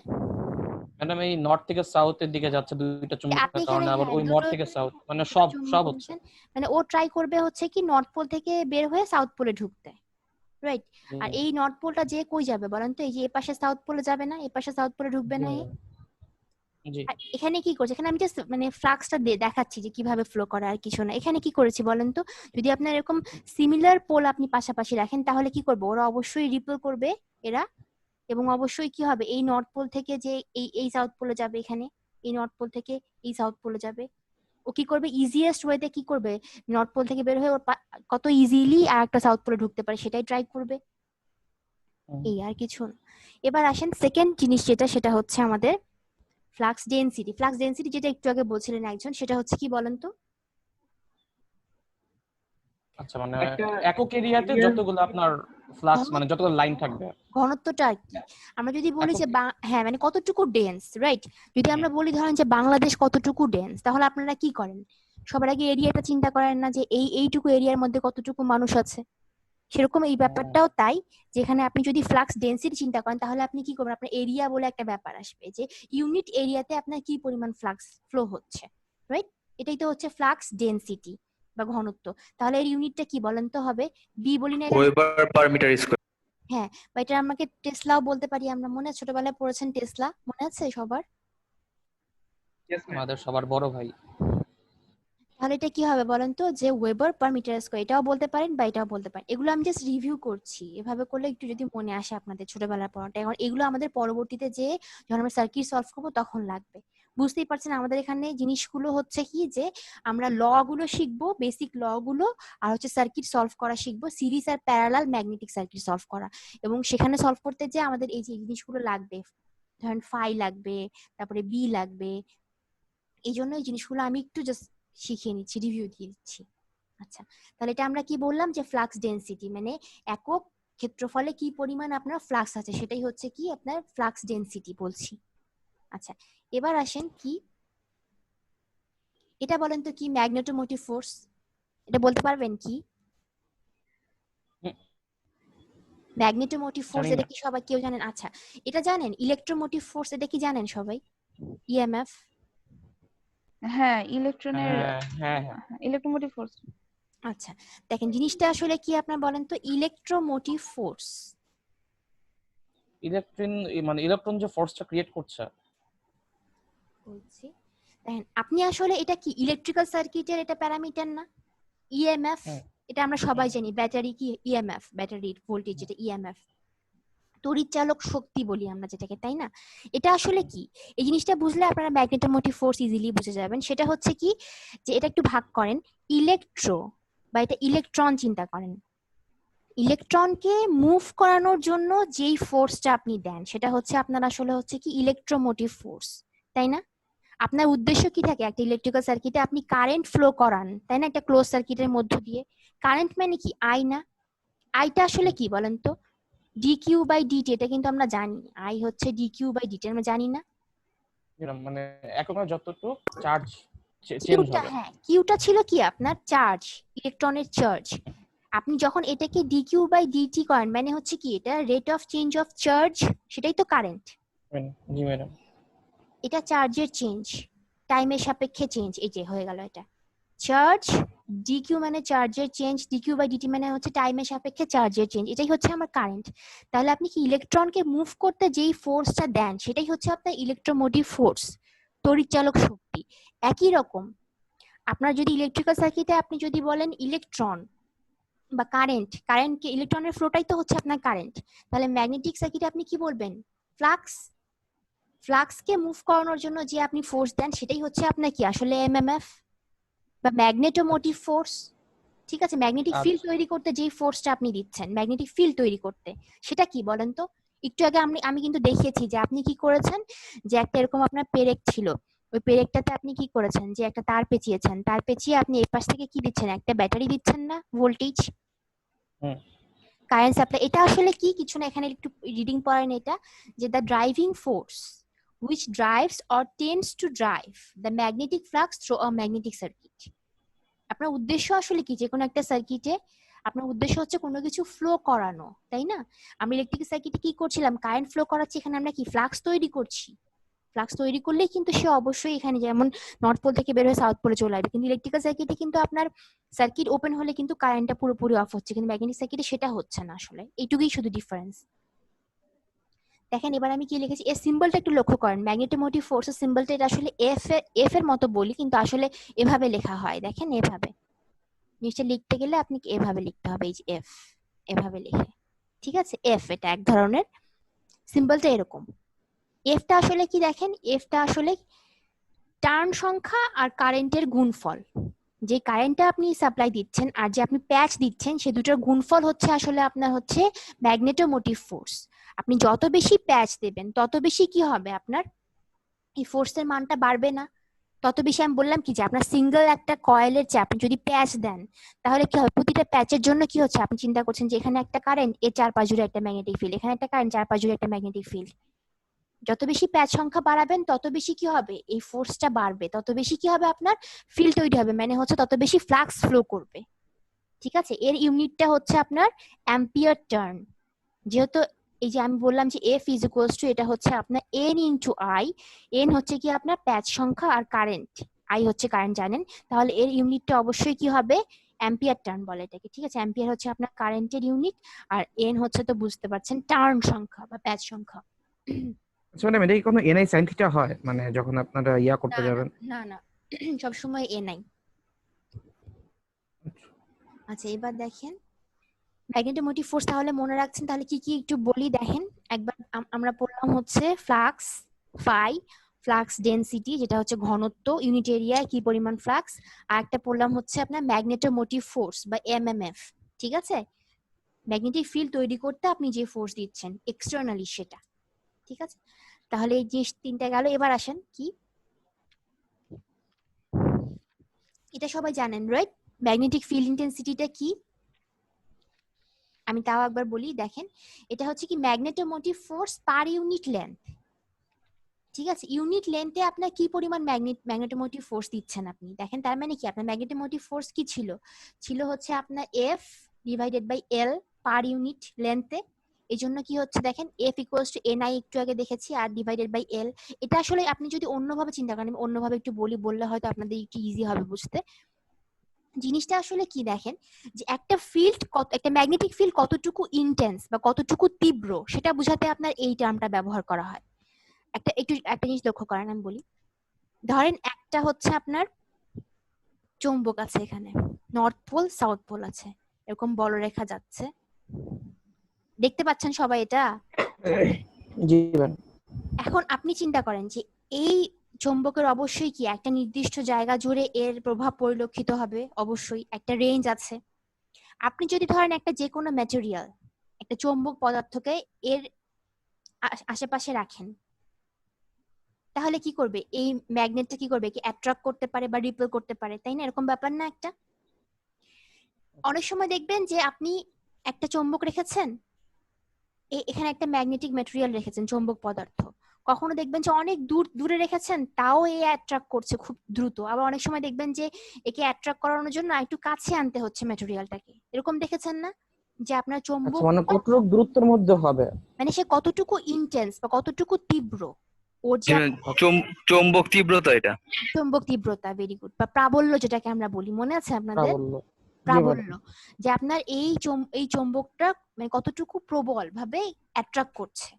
ম্যাডাম এই নর্থ থেকে সাউথের দিকে যাচ্ছে দুইটা আপনি চুম্বকের এখানে কারণে, আবার হ্যাঁ ওই দুটো নর্থ থেকে সাউথ মানে সব চুম্বক হচ্ছে। বলছেন, মানে ও ট্রাই করবে হচ্ছে কি নর্থ পোল থেকে বের হয়ে সাউথ পোলে ঢুকতে, রাইট? আর এই নর্থ পোলটা যে কই যাবে বলেন তো, এই যে এ পাশে সাউথ পোলে যাবে না, এ পাশে সাউথ পোলে ঢুকবে না। জি আর এখানে কি করছে, এখানে আমি জাস্ট মানে ফ্লাক্সটা দেখাচ্ছি যে কিভাবে ফ্লো করে, আর কিছু না। এখানে কি করেছি বলেন তো, যদি আপনার এরকম সিমিলার পোল আপনি পাশাপাশি রাখেন, তাহলে কি করবে, ওরা অবশ্যই রিপেল করবে এরা, এবং অবশ্যই কি হবে, এই নর্থ পোল থেকে যে এই সাউথ পোলে যাবে, এখানে এই নর্থ পোল থেকে এই সাউথ পোলে যাবে। ও কি করবে, ইজিয়েস্ট ওয়েতে কি করবে, নর্থ পোল থেকে বের হয়ে ওর কত ইজিলি আর একটা সাউথ পোলে ঢুকতে পারে সেটাই ট্রাই করবে, এই আর কিছু না। এবার আসেন সেকেন্ড জিনিস যেটা, সেটা হচ্ছে আমাদের ফ্লাক্স ডেনসিটি যেটা একটু আগে বলছিলেন একজন, সেটা হচ্ছে কি বলেন তো? আচ্ছা, মানে একক এরিয়াতে যতগুলো আপনার ফ্লাক্স মানে যতগুলো লাইন থাকবে, ঘনত্বটা আর কি। আমরা যদি বলি যে হ্যাঁ মানে কতটুকু ডেন্স, রাইট? যদি আমরা বলি ধরেন যে বাংলাদেশ কতটুকু ডেন্স, তাহলে আপনারা কি করেন, সবার আগে এরিয়াটা চিন্তা করেন না যে এইটুকু এরিয়ার মধ্যে কতটুকু মানুষ আছে। সেরকম এই ব্যাপারটাও তাই, যেখানে আপনি যদি ফ্লাক্স ডেনসিটি চিন্তা করেন, তাহলে আপনি কি করবেন, আপনার এরিয়া বলে একটা ব্যাপার আসবে, যে ইউনিট এরিয়াতে আপনার কি পরিমাণ ফ্লাক্স ফ্লো হচ্ছে, রাইট? এটাই তো হচ্ছে ফ্লাক্স ডেনসিটি বা ঘনত্ব। তাহলে এর ইউনিটটা কি বলেন তো হবে, বি বলি না এটা, ওয়েবার পার মিটার স্কয়ার। হ্যাঁ, বা এটা আমাকে টেসলাও বলতে পারি আমরা, মনে আছে ছোটবেলায় পড়েছেন টেসলা, মনে আছে সবার? আমাদের সবার বড় ভাই। তাহলে এটা কি হবে বলেন তো, যে ওয়েবার পার মিটার স্কয়ার, এটাও বলতে পারেন বা এটাও বলতে পারেন। এগুলো আমি জাস্ট রিভিউ করছি, এভাবে করলে একটু যদি মনে আসে আপনাদের ছোটবেলার পড়াটা, এখন এগুলো আমাদের পরবর্তীতে যে যখন আমরা সার্কিট সলভ করবো তখন লাগবে। বুঝতেই পারছেন আমাদের এখানে জিনিসগুলো হচ্ছে কি, যে আমরা ল গুলো শিখবো, বেসিক ল গুলো, আর হচ্ছে সার্কিট সলভ করা শিখবো, series are parallel magnetic circuit solve করা। এবং সেখানে সলভ করতে যে আমাদের এই যে জিনিসগুলো লাগবে, ধরেন ফাই লাগবে, তারপরে বি লাগবে, এই জন্য এই জিনিসগুলো আমি একটু জাস্ট শিখিয়ে নিচ্ছি, রিভিউ দিয়ে দিচ্ছি। আচ্ছা, তাহলে এটা আমরা কি বললাম, যে ফ্লাক্স ডেনসিটি মানে একক ক্ষেত্রফলে কি পরিমাণ আপনার ফ্লাক্স আছে, সেটাই হচ্ছে কি আপনার ফ্লাক্স ডেনসিটি বলছি। আচ্ছা, এবার আসেন কি, এটা বলেন তো কি ম্যাগনেটোমোটিভ ফোর্স, এটা বলতে পারবেন কি? ম্যাগনেটোমোটিভ ফোর্স এটা কি সবাই কেউ জানেন? আচ্ছা, এটা জানেন ইলেকট্রোমোটিভ ফোর্স, এটা কি জানেন সবাই? ইএমএফ। হ্যাঁ, ইলেকট্রনের হ্যাঁ হ্যাঁ ইলেকট্রোমোটিভ ফোর্স। আচ্ছা, দেখেন জিনিসটা আসলে কি আপনার বলেন তো, ইলেকট্রোমোটিভ ফোর্স মানে ইলেকট্রন যে ফোর্সটা ক্রিয়েট করছে। বলছি দেখেন, আপনি আসলে এটা কি ইলেকট্রিক্যাল সার্কিটের এটা প্যারামিটার না? ইএমএফ, হুম, এটা আমরা সবাই হুম, জানি। ব্যাটারি কি ইএমএফ, ব্যাটারির ভোল্টেজ যেটা ইএমএফ, তড়িৎচালক শক্তি বলি আমরা যেটাকে, তাই না? এটা আসলে কি, এই জিনিসটা বুঝলে আপনারা ম্যাগনেটোমোটিভ ফোর্স ইজিলি বুঝে যাবেন। সেটা হচ্ছে কি, যে এটা একটু ভাগ করেন, ইলেকট্রো বা এটা ইলেকট্রন চিন্তা করেন। ইলেকট্রনকে মুভ করানোর জন্য যেই ফোর্সটা আপনি দেন সেটা হচ্ছে আপনার আসলে হচ্ছে কি ইলেকট্রোমোটিভ ফোর্স, তাই না? আপনার উদ্দেশ্য কি থাকে একটা ইলেকট্রিক্যাল সার্কিটে? আপনি কারেন্ট ফ্লো করান, তাই না, একটা ক্লোজ সার্কিটের মধ্য দিয়ে। কারেন্ট মানে কি? আই না? আইটা আসলে কি বলেন তো? ডিকিউ বাই ডিটি, এটা কিন্তু আমরা জানি। আই হচ্ছে ডিকিউ বাই ডিটি, আমরা জানি না? যেরকম মানে এককে যতটুকু চার্জ চেঞ্জ কিউটা, হবে। হ্যাঁ, কিউটা ছিল কি আপনার চার্জ, ইলেকট্রনের চার্জ। আপনি যখন এটাকে ডিকিউ বাই ডিটি করেন মানে হচ্ছে কি, এটা rate of change of charge, সেটাই তো কারেন্ট। জি ম্যাডাম। এটা চার্জের চেঞ্জ, টাইমের সাপেক্ষে চেঞ্জ, এই যে হয়ে গেল এটা চার্জ। ডিকিউ মানে চার্জের চেঞ্জ, ডিকিউ বাই ডিটি মানে হচ্ছে টাইমের সাপেক্ষে চার্জের চেঞ্জ, এটাই হচ্ছে আমার কারেন্ট। তাহলে আপনি কি ইলেকট্রনকে মুভ করতে যেই ফোর্সটা দেন সেটাই হচ্ছে আপনার ইলেকট্রোমোটিভ ফোর্স, তড়িৎচালক শক্তি। একই রকম আপনার যদি ইলেকট্রিক্যাল সার্কিটে আপনি যদি বলেন ইলেকট্রন বা কারেন্ট, কারেন্টকে ইলেকট্রনের ফ্লোটাই তো হচ্ছে আপনার কারেন্ট। তাহলে ম্যাগনেটিক সার্কিটে আপনি কি বলবেন? ফ্লাক্স। ফ্লাক্সকে মুভ করানোর জন্য যে আপনি ফোর্স দেন সেটাই হচ্ছে আপনার কি আসলে এমএমএফ বা ম্যাগনেটোমোটিভ ফোর্স। ঠিক আছে, ম্যাগনেটিক ফিল্ড আচ্ছা, তৈরি করতে যেই ফোর্সটা আপনি দিচ্ছেন, ম্যাগনেটিক ফিল্ড তৈরি করতে, সেটা কি বলেন তো? একটু আগে আমি কিন্তু দেখিয়েছি যে আপনি কি করেছেন, যে একটা এরকম আপনার পেরেক ছিল, ওই পেরেকটাতে আপনি কি করেছেন, যে একটা তার পেঁচিয়েছেন, তার পেঁচিয়ে আপনি এই পাশ থেকে কি দিচ্ছেন, একটা ব্যাটারি দিচ্ছেন না, ভোল্টেজ, হুম, কারেন্ট সাপ্লাই। এটা আসলে কি কিছু না, এখানে একটু রিডিং পড়েন এটা, যে the driving force which drives or tends to drive the magnetic flux through a magnetic circuit. আপনার উদ্দেশ্য আসলে কি, যে কোনো একটা সার্কিটে আপনার উদ্দেশ্য হচ্ছে কোনো কিছু ফ্লো করানো, তাই না? আমরা ইলেকট্রিক সার্কিটে কি করছিলাম, কারেন্ট ফ্লো করাচ্ছি, এখানে আমরা কি ফ্লাক্স তৈরি করছি। ফ্লাক্স তৈরি করলেই কিন্তু সে অবশ্যই এখানে যেমন নর্থ পোল থেকে বের হয়ে সাউথ পোলে চলে আসবে, কিন্তু ইলেকট্রিক্যাল সার্কিটে কিন্তু আপনার সার্কিট ওপেন হলে কিন্তু কারেন্টটা পুরোপুরি অফ হচ্ছে, কিন্তু ম্যাগনেটিক সার্কিটে সেটা হচ্ছে না। আসলে এইটুকুই শুধু ডিফারেন্স। দেখেন এবার আমি কি লিখেছি, এর সিম্বলটা একটু লক্ষ্য করেন, ম্যাগনেটোমোটিভ ফোর্সের সিম্বলটা এটা আসলে এফ এর মতো বলি, কিন্তু আসলে এভাবে লেখা হয়, দেখেন এভাবে। জিনিসটা লিখতে গেলে আপনি এভাবে লিখতে হবে, এই যে এফ, এভাবে লিখে, ঠিক আছে? এফ এটা এক ধরনের, সিম্বলটা এরকম। এফটা আসলে কি দেখেন, এফটা আসলে টার্ন সংখ্যা আর কারেন্টের গুণফল। যে কারেন্টটা আপনি সাপ্লাই দিচ্ছেন আর যে আপনি প্যাচ দিচ্ছেন সে দুটোর গুণফল হচ্ছে আসলে আপনার হচ্ছে ম্যাগনেটোমোটিভ ফোর্স। আপনি যত বেশি প্যাচ দেবেন তত বেশি কি হবে, আপনার এই ফোর্সের মানটা বাড়বে না? তত বেশি, আমি বললাম কি যে আপনার সিঙ্গেল একটা কয়েলের চেয়ে আপনি যদি প্যাচ দেন তাহলে কি হবে, প্রতিটা প্যাচের জন্য কি হচ্ছে, আপনি চিন্তা করছেন যে এখানে একটা কারেন্ট, এর চারপাশ জুড়ে একটা ম্যাগনেটিক ফিল্ড, এখানে একটা কারেন্ট, চারপাশ জুড়ে একটা ম্যাগনেটিক ফিল্ড। যত বেশি প্যাচ সংখ্যা বাড়াবেন তত বেশি কি হবে, এই ফোর্সটা বাড়বে, তত বেশি কি হবে, আপনার ফিল্ড তৈরি হবে, মানে হচ্ছে তত বেশি ফ্লাক্স ফ্লো করবে। ঠিক আছে, এর ইউনিটটা হচ্ছে আপনার অ্যাম্পিয়ার টার্ন। যেহেতু এই যে আমি বললাম যে এফ ইজ ইকুয়ালস টু, এটা হচ্ছে আপনার এন ইন্টু আই। এন হচ্ছে কি আপনার প্যাচ সংখ্যা আর কারেন্ট, আই হচ্ছে কারেন্ট জানেন, তাহলে এর ইউনিটটা অবশ্যই কি হবে, অ্যাম্পিয়ার টার্ন বলে এটাকে। ঠিক আছে, অ্যাম্পিয়ার হচ্ছে আপনার কারেন্টের ইউনিট, আর এন হচ্ছে তো বুঝতে পারছেন টার্ন সংখ্যা বা প্যাচ সংখ্যা। আচ্ছা ম্যাডাম, এটা কি কোনো এনআই সাইন থিটা হয় মানে যখন আপনারা ইয়া করতে না না যাবেন? না না, সবসময় এ নাই। আচ্ছা এবার দেখেন ম্যাগনেটোমোটিভ ফোর্স তাহলে মনে রাখছেন, তাহলে কি কি একটু বলি দেখেন। একবার আমরা পড়লাম হচ্ছে ফ্লাক্স ফাই, ফ্লাক্স ডেনসিটি যেটা হচ্ছে ঘনত্ব, ইউনিট এরিয়ায় কি পরিমাণ ফ্লাক্স। আর একটা পড়লাম হচ্ছে আপনার ম্যাগনেটোমোটিভ ফোর্স বা এমএমএফ। ঠিক আছে, ম্যাগনেটিক ফিল্ড তৈরি করতে আপনি যে ফোর্স দিচ্ছেন এক্সটার্নালি সেটা। ঠিক আছে, তাহলে এই যে তিনটা গেল। এবার আসেন কি, এটা সবাই জানেন রাইট, ম্যাগনেটিক ফিল্ড ইন্টেন্সিটিটা কি? আমি তাও একবার বলি দেখেন, এটা হচ্ছে কি magnetomotive force per unit length. ঠিক আছে, ইউনিট লেন্থে আপনার কি পরিমাণ ম্যাগনেটোমোটিভ ফোর্স দিচ্ছেন আপনি, দেখেন তার মানে কি আপনার ম্যাগনেটোমোটিভ ফোর্স কি ছিল, ছিল হচ্ছে আপনার F divided by L per unit লেন্থে। এই জন্য কি হচ্ছে দেখেন, F equals to N I একটু আগে দেখেছি, আর ডিভাইডেড বাই এল। এটা আসলে আপনি যদি অন্যভাবে চিন্তা করেন, আমি অন্যভাবে একটু বললে হয়তো আপনাদের একটু ইজি হবে বুঝতে। জিনিসটা আসলে কি দেখেন, যে একটা ফিল্ড একটা ম্যাগনেটিক ফিল্ড কতটুকু ইন্টেন্স বা কতটুকু তীব্র সেটা বোঝাতে আপনার এই টার্মটা ব্যবহার করা হয়। একটা জিনিস লক্ষ্য করেন, আমি বলি, ধরেন একটা হচ্ছে আপনার চৌম্বক আছে, এখানে নর্থ পোল সাউথ পোল আছে, এরকম বলরেখা যাচ্ছে, দেখতে পাচ্ছেন সবাই এটা? জি ম্যাম। এখন আপনি চিন্তা করেন যে এই চৌম্বকের অবশ্যই কি একটা নির্দিষ্ট জায়গা জুড়ে এর প্রভাব পরিলক্ষিত হবে, অবশ্যই একটা রেঞ্জ আছে। আপনি যদি ধরেন একটা যে কোনো ম্যাটেরিয়াল, একটা চৌম্বক পদার্থকে এর আশেপাশে রাখেন, তাহলে কি করবে? এই ম্যাগনেটটা কি করবে? কি অ্যাট্রাক্ট করতে পারে বা রিপেল করতে পারে, তাই না? এরকম ব্যাপার না একটা? অনেক সময় দেখবেন যে আপনি একটা চৌম্বক রেখেছেন, এখানে একটা ম্যাগনেটিক ম্যাটেরিয়াল রেখেছেন, চৌম্বক পদার্থ, কখনো দেখবেন যে অনেক দূরে রেখেছেন, তাও এ অ্যাট্রাক্ট করছে খুব দ্রুত। আবার অনেক সময় দেখবেন যে একে অ্যাট্রাক্ট করানোর জন্য একটু কাছে আনতে হচ্ছে ম্যাটেরিয়ালটাকে, এরকম দেখেছেন না? যে আপনার আচ্ছা, চৌম্বক মানে কতটুকু দূরত্বের মধ্যে হবে? মানে সে কতটুকু ইন্টেন্স বা কতটুকু তীব্র, ওর যে চৌম্বক তীব্রতা এটা। চৌম্বক তীব্রতা, ভেরি গুড, বা প্রাবল্য যেটাকে আমরা বলি, মনে আছে আপনাদের? প্রাবল্য। জি প্রাবল্য, ম্যাডাম। যে আপনার এই চৌম্বকটা মানে কতটুকু প্রবল ভাবে অ্যাট্রাক্ট করছে।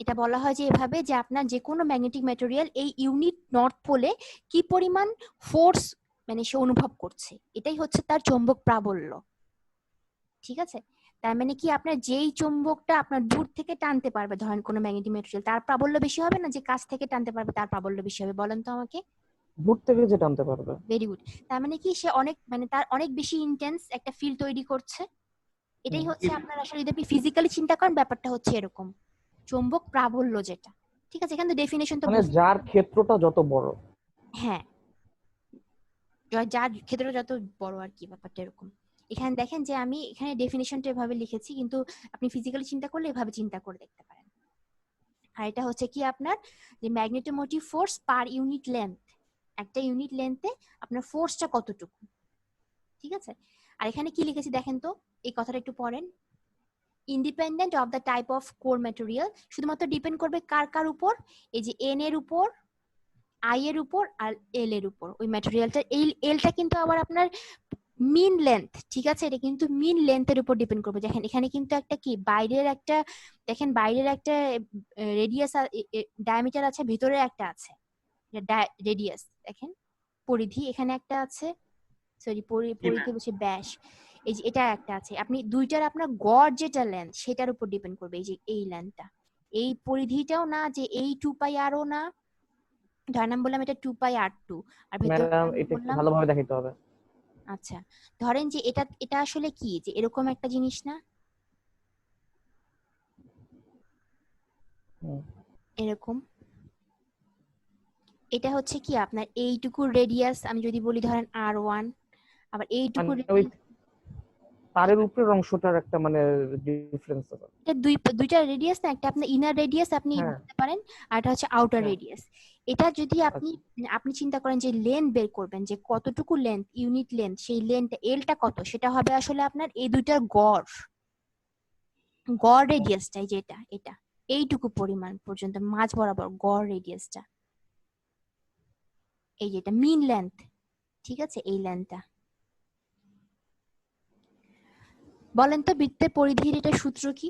এটা বলা হয় যে এভাবে, যে আপনার যে কোনো ম্যাগনেটিক ম্যাটেরিয়াল এই ইউনিট নর্থ পোলে কি পরিমাণ ফোর্স মানে সে অনুভব করছে, এটাই হচ্ছে তার চৌম্বক প্রাবল্য। ঠিক আছে? তার মানে কি, আপনার যেই চৌম্বকটা আপনার দূর থেকে টানতে পারবে, ধরেন কোনো ম্যাগনেটিক ম্যাটেরিয়াল, তার প্রাবল্য বেশি হবে না যে কাছ থেকে টানতে পারবে তার প্রাবল্য বেশি হবে? বলেন তো আমাকে। দূর থেকে যে টানতে পারবে। Very good. তার মানে কি, সে অনেক মানে তার অনেক বেশি ইন্টেন্স একটা ফিল্ড তৈরি করছে। এটাই হচ্ছে আপনার আসলে যদি আপনি ফিজিক্যালি চিন্তা করেন, ব্যাপারটা হচ্ছে এরকম, চৌম্বক প্রাবল্য যেটা। ঠিক আছে, এখানে ডেফিনেশন তো মানে যার ক্ষেত্রটা যত বড়। হ্যাঁ, যার ক্ষেত্রে যত বড় আর কি, ব্যাপারটা এরকম। এখানে দেখেন যে আমি এখানে ডেফিনেশনটা এভাবে লিখেছি, কিন্তু আপনি ফিজিক্যালি চিন্তা করলে এভাবে চিন্তা করে দেখতে পারেন। আর এটা হচ্ছে কি আপনার যে magnetomotive force per unit length, একটা ইউনিট লেন্থে আপনার ফোর্সটা কতটুকু। ঠিক আছে? আর এখানে কি লিখেছি দেখেন তো, এই কথাটা একটু পড়েন। Independent of the type of core material, শুধুমাত্র ডিপেন্ড করবে কার উপর? এই যে এন এর উপর, আই এর উপর, আর এল এর উপর। ওই ম্যাটেরিয়ালটা এই এলটা কিন্তু আবার আপনার মিন লেন্থ, ঠিক আছে? এটা কিন্তু মিন লেন্থের উপর ডিপেন্ড করবে। দেখেন এখানে কিন্তু একটা কি বাইরের একটা, দেখেন বাইরের একটা রেডিয়াস ডায়ামিটার আছে, ভিতরে একটা আছে রেডিয়াস, দেখেন পরিধি এখানে একটা আছে, সরি পরিধি বলছে ব্যাস, এই যে এটা একটা আছে। আপনি দুইটার আপনার গড় যেটা লেন্থ সেটার উপর ডিপেন্ড করবে। এই যে এই লেন্থটা, এই পরিধিটাও না যে এই 2πr-ও না, ধরেন আমি বললাম এটা 2πr2, আর ভেতরে ম্যাডাম আমি এটা একটু বললাম, ভালোভাবে দেখাইতে হবে। আচ্ছা ধরেন যে এটা আসলে কি, যে এরকম একটা জিনিস না, এরকম। এটা হচ্ছে কি আপনার এইটুকু রেডিয়াস, আমি যদি বলি ধরেন r1, আবার এইটুকু মানে ওই তারের উপরের অংশটার একটা মানে ডিফারেন্স আছে। এটা দুইটা রেডিয়াস না, একটা আপনার ইনার রেডিয়াস আপনি হ্যাঁ। বলতে পারেন, আর এটা হচ্ছে আউটার হ্যাঁ। রেডিয়াস। এটা যদি আপনি চিন্তা করেন যে লেন্থ বের করবেন, যে কতটুকু লেন্থ, ইউনিট লেন্থ, সেই লেন্থ এলটা কত, সেটা হবে আসলে আপনার এই দুইটার গড় রেডিয়াসটাই, যেটা এটা এইটুকু পরিমাণ পর্যন্ত মাঝ বরাবর গড় রেডিয়াসটা, এই যেটা মিন লেন্থ। ঠিক আছে, এই লেন্থটা। বলেন তো বৃত্তের পরিধির এটা সূত্র কি?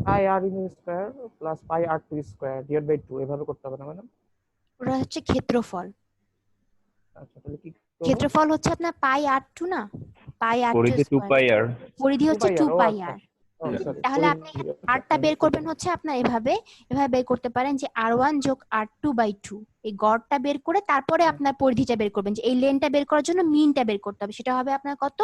Pi R in square plus pi R two square divide by 2, এভাবে করতে হবে না ম্যাডাম? ওটা হচ্ছে ক্ষেত্রফল। আচ্ছা, তাহলে কি করব? ক্ষেত্রফল হচ্ছে আপনার পাই আর2 না, পাই আর2 পরিধি স্কয়ার, 2πr। পরিধি হচ্ছে 2πr। সরি, তাহলে আপনি আরটা বের করবেন হচ্ছে আপনার এভাবে বের করতে পারেন যে r1 যোগ r2/2, এই গড়টা বের করে তারপরে আপনার পরিধিটা বের করবেন, যে এই লেনটা বের করার জন্য মিনটা বের করতে হবে, সেটা হবে আপনার কত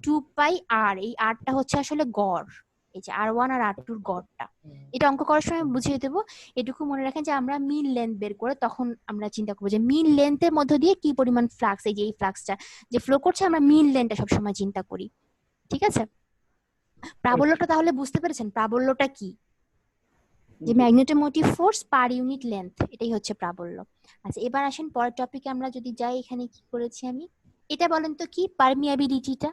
2πr। এই rটা হচ্ছে আসলে গড়, এই যে r1 আর r2 এর গড়টা। এটা অঙ্ক করার সময় বুঝিয়ে দেবো, এটুকু মনে রাখেন যে আমরা মিন লেন্থ বের করে তখন আমরা চিন্তা করবো যে মিন লেন্থের মধ্য দিয়ে কি পরিমাণ ফ্লাক্স, এই যে এই ফ্লাক্সটা যে ফ্লো করছে, আমরা মিন লেন্থটা সবসময় চিন্তা করি। ঠিক আছে? প্রাবল্যটা তাহলে বুঝতে পেরেছেন প্রাবল্যটা কি? যে magnetomotive force per unit length, এটাই হচ্ছে প্রাবল্য। আচ্ছা এবার আসেন পরের টপিকে আমরা যদি যাই, এখানে কি করেছি আমি, এটা বলেন তো কি পারমিয়াবিলিটিটা?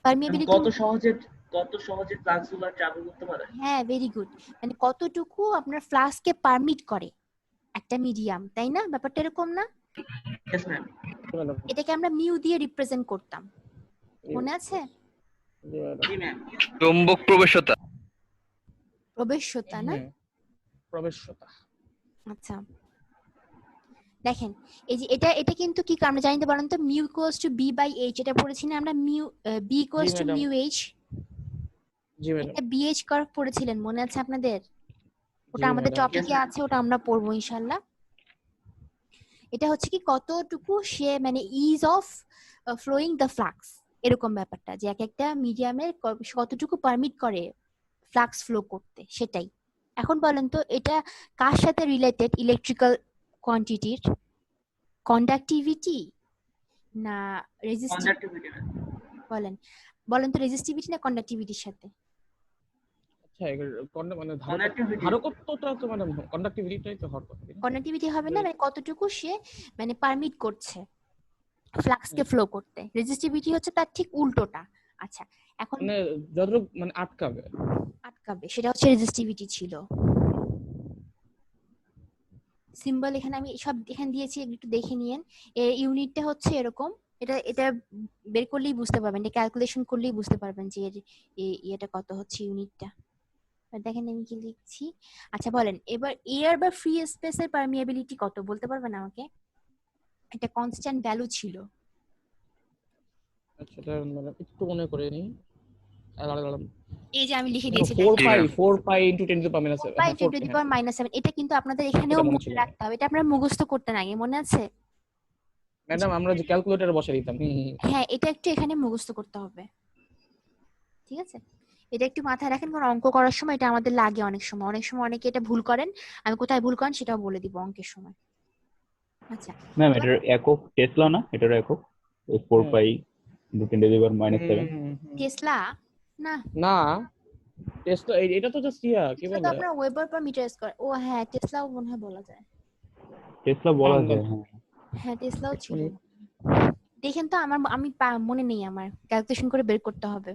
পারমিয়াবিলিটি কত সহজে ফ্লাক্সগুলো ট্রাভেল করতে পারে? হ্যাঁ, ভেরি গুড, মানে কতটুকু আপনার ফ্লাক্সকে পারমিট করে একটা মিডিয়াম, তাই না? ব্যাপারটা এরকম না? Yes ma'am. ম্যাডাম এটাকে আমরা মিউ দিয়ে রিপ্রেজেন্ট করতাম, মনে আছে? জি ম্যাডাম জি ম্যাম। চৌম্বক প্রবেশতা। প্রবেশ্যতা না? হ্যাঁ, প্রবেশ্যতা। আচ্ছা দেখেন, এই যে এটা এটা কিন্তু কি আমরা জানি তো, বলেন তো mu equals to B by H, এটা পড়েছি না আমরা, mu B equals to madam. Mu H, জি ম্যাডাম। এটা বিএইচ কার্ভ পড়েছিলেন, মনে আছে আপনাদের? ওটা জি আমাদের ম্যাডাম। টপিকে আছে, ওটা আমরা পড়বো ইনশাআল্লাহ। এটা হচ্ছে কি কতটুকু সে মানে ease of flowing the flux, এরকম ব্যাপারটা যে এক একটা মিডিয়ামের কতটুকু পারমিট করে ফ্লাক্স ফ্লো করতে, সেটাই। এখন বলেন তো এটা কার সাথে রিলেটেড, ইলেকট্রিক্যাল কোয়ান্টিটির কন্ডাক্টিভিটি না রেজিস্টিভিটি? Conductivity ma'am. বলেন বলেন তো রেজিস্টিভিটি না কন্ডাক্টিভিটির সাথে? আচ্ছা মানে Conductivity। ধারকত্বটা তো মানে কন্ডাক্টিভিটিটাই তো হওয়ার কথা। কন্ডাক্টিভিটি হবে না, মানে কতটুকু সে মানে পারমিট করছে ফ্লাক্সকে ফ্লো করতে। রেজিস্টিভিটি হচ্ছে তার ঠিক উল্টোটা। আচ্ছা এখন মানে যতটুকু মানে আটকাবে। আটকাবে, সেটা হচ্ছে রেজিস্টিভিটি ছিল। সিম্বল এখানে আমি সব এখানে দিয়েছি, একটু দেখে নিয়েন। এর ইউনিটটা হচ্ছে এরকম, এটা এটা বের করলেই বুঝতে পারবেন, এটা ক্যালকুলেশন করলেই বুঝতে পারবেন যে এর এটা কত হচ্ছে ইউনিটটা। দেখেন আমি কি লিখছি। আচ্ছা বলেন এবার এয়ার বা ফ্রি স্পেসের পারমিয়াবিলিটি কত বলতে পারবেন আমাকে? এটা কনস্ট্যান্ট ভ্যালু ছিল। আচ্ছা এটা মানে একটু মনে করে নিই। এই যে আমি লিখে দিয়েছি 4 পাই into 10 to the power minus 7। 4 × 10⁻⁷। এটা কিন্তু আপনাদের এখানেও এটা মনে মনে ছিল। রাখতে হবে, এটা আপনারা মুখস্থ করতেন আগে, মনে আছে? ম্যাডাম আমরা যে ক্যালকুলেটরে বসে দিতাম। হ্যাঁ এটা একটু এখানে মুখস্থ করতে হবে, ঠিক আছে? এটা একটু মাথায় রাখেন, কারণ অঙ্ক করার সময় এটা আমাদের লাগে অনেক সময়। অনেক সময় অনেকে এটা ভুল করেন, আমি কোথায় ভুল করেন সেটাও বলে দিব অঙ্কের সময়। আচ্ছা ম্যাম এটার একক টেসলা না? এটার একক 4 পাই into 10 to the power minus 7। Tesla না, না টেসলা এটা তো জাস্ট কি টেসলা তো বলে আপনার ওয়েবার পার মিটার স্কয়ার। ও হ্যাঁ টেসলাও মনে হয় বলা যায়। টেসলা বলা যায়, হ্যাঁ। হ্যাঁ টেসলাও ছিল। দেখেন তো আমি মনে নেই, আমার ক্যালকুলেশন করে বের করতে হবে।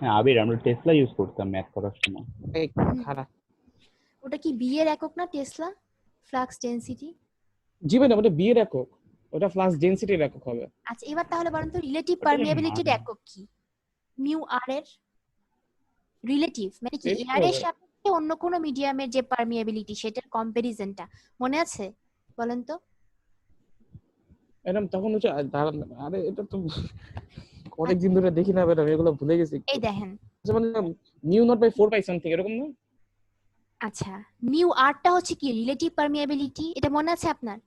হ্যাঁ আবির আমরা টেসলা ইউজ করতাম ম্যাথ করার সময়। খারাপ। ওটা কি বি এর একক না টেসলা? Flux density. জি ম্যাডাম ওটা বি এর একক, ওটা ফ্লাক্স ডেনসিটির একক হবে। আচ্ছা এবার তাহলে বলেন তো রিলেটিভ পারমিয়াবিলিটির একক কি? মিউ আর এর রিলেটিভ মানে কি এয়ার এর সাপেক্ষে অন্য কোন মিডিয়ামের যে পারমিয়াবিলিটি সেটার কম্পারিজনটা মনে আছে বলেন তো? ম্যাডাম তখন হচ্ছে আরে এটা তো অনেক দিন ধরে দেখি না ম্যাডাম, এগুলো ভুলে গেছি। এই দেখেন মানে mu naught by 4 pi something এরকম না? আচ্ছা মিউ আরটা হচ্ছে কি রিলেটিভ পারমিয়াবিলিটি, এটা মনে আছে আপনার?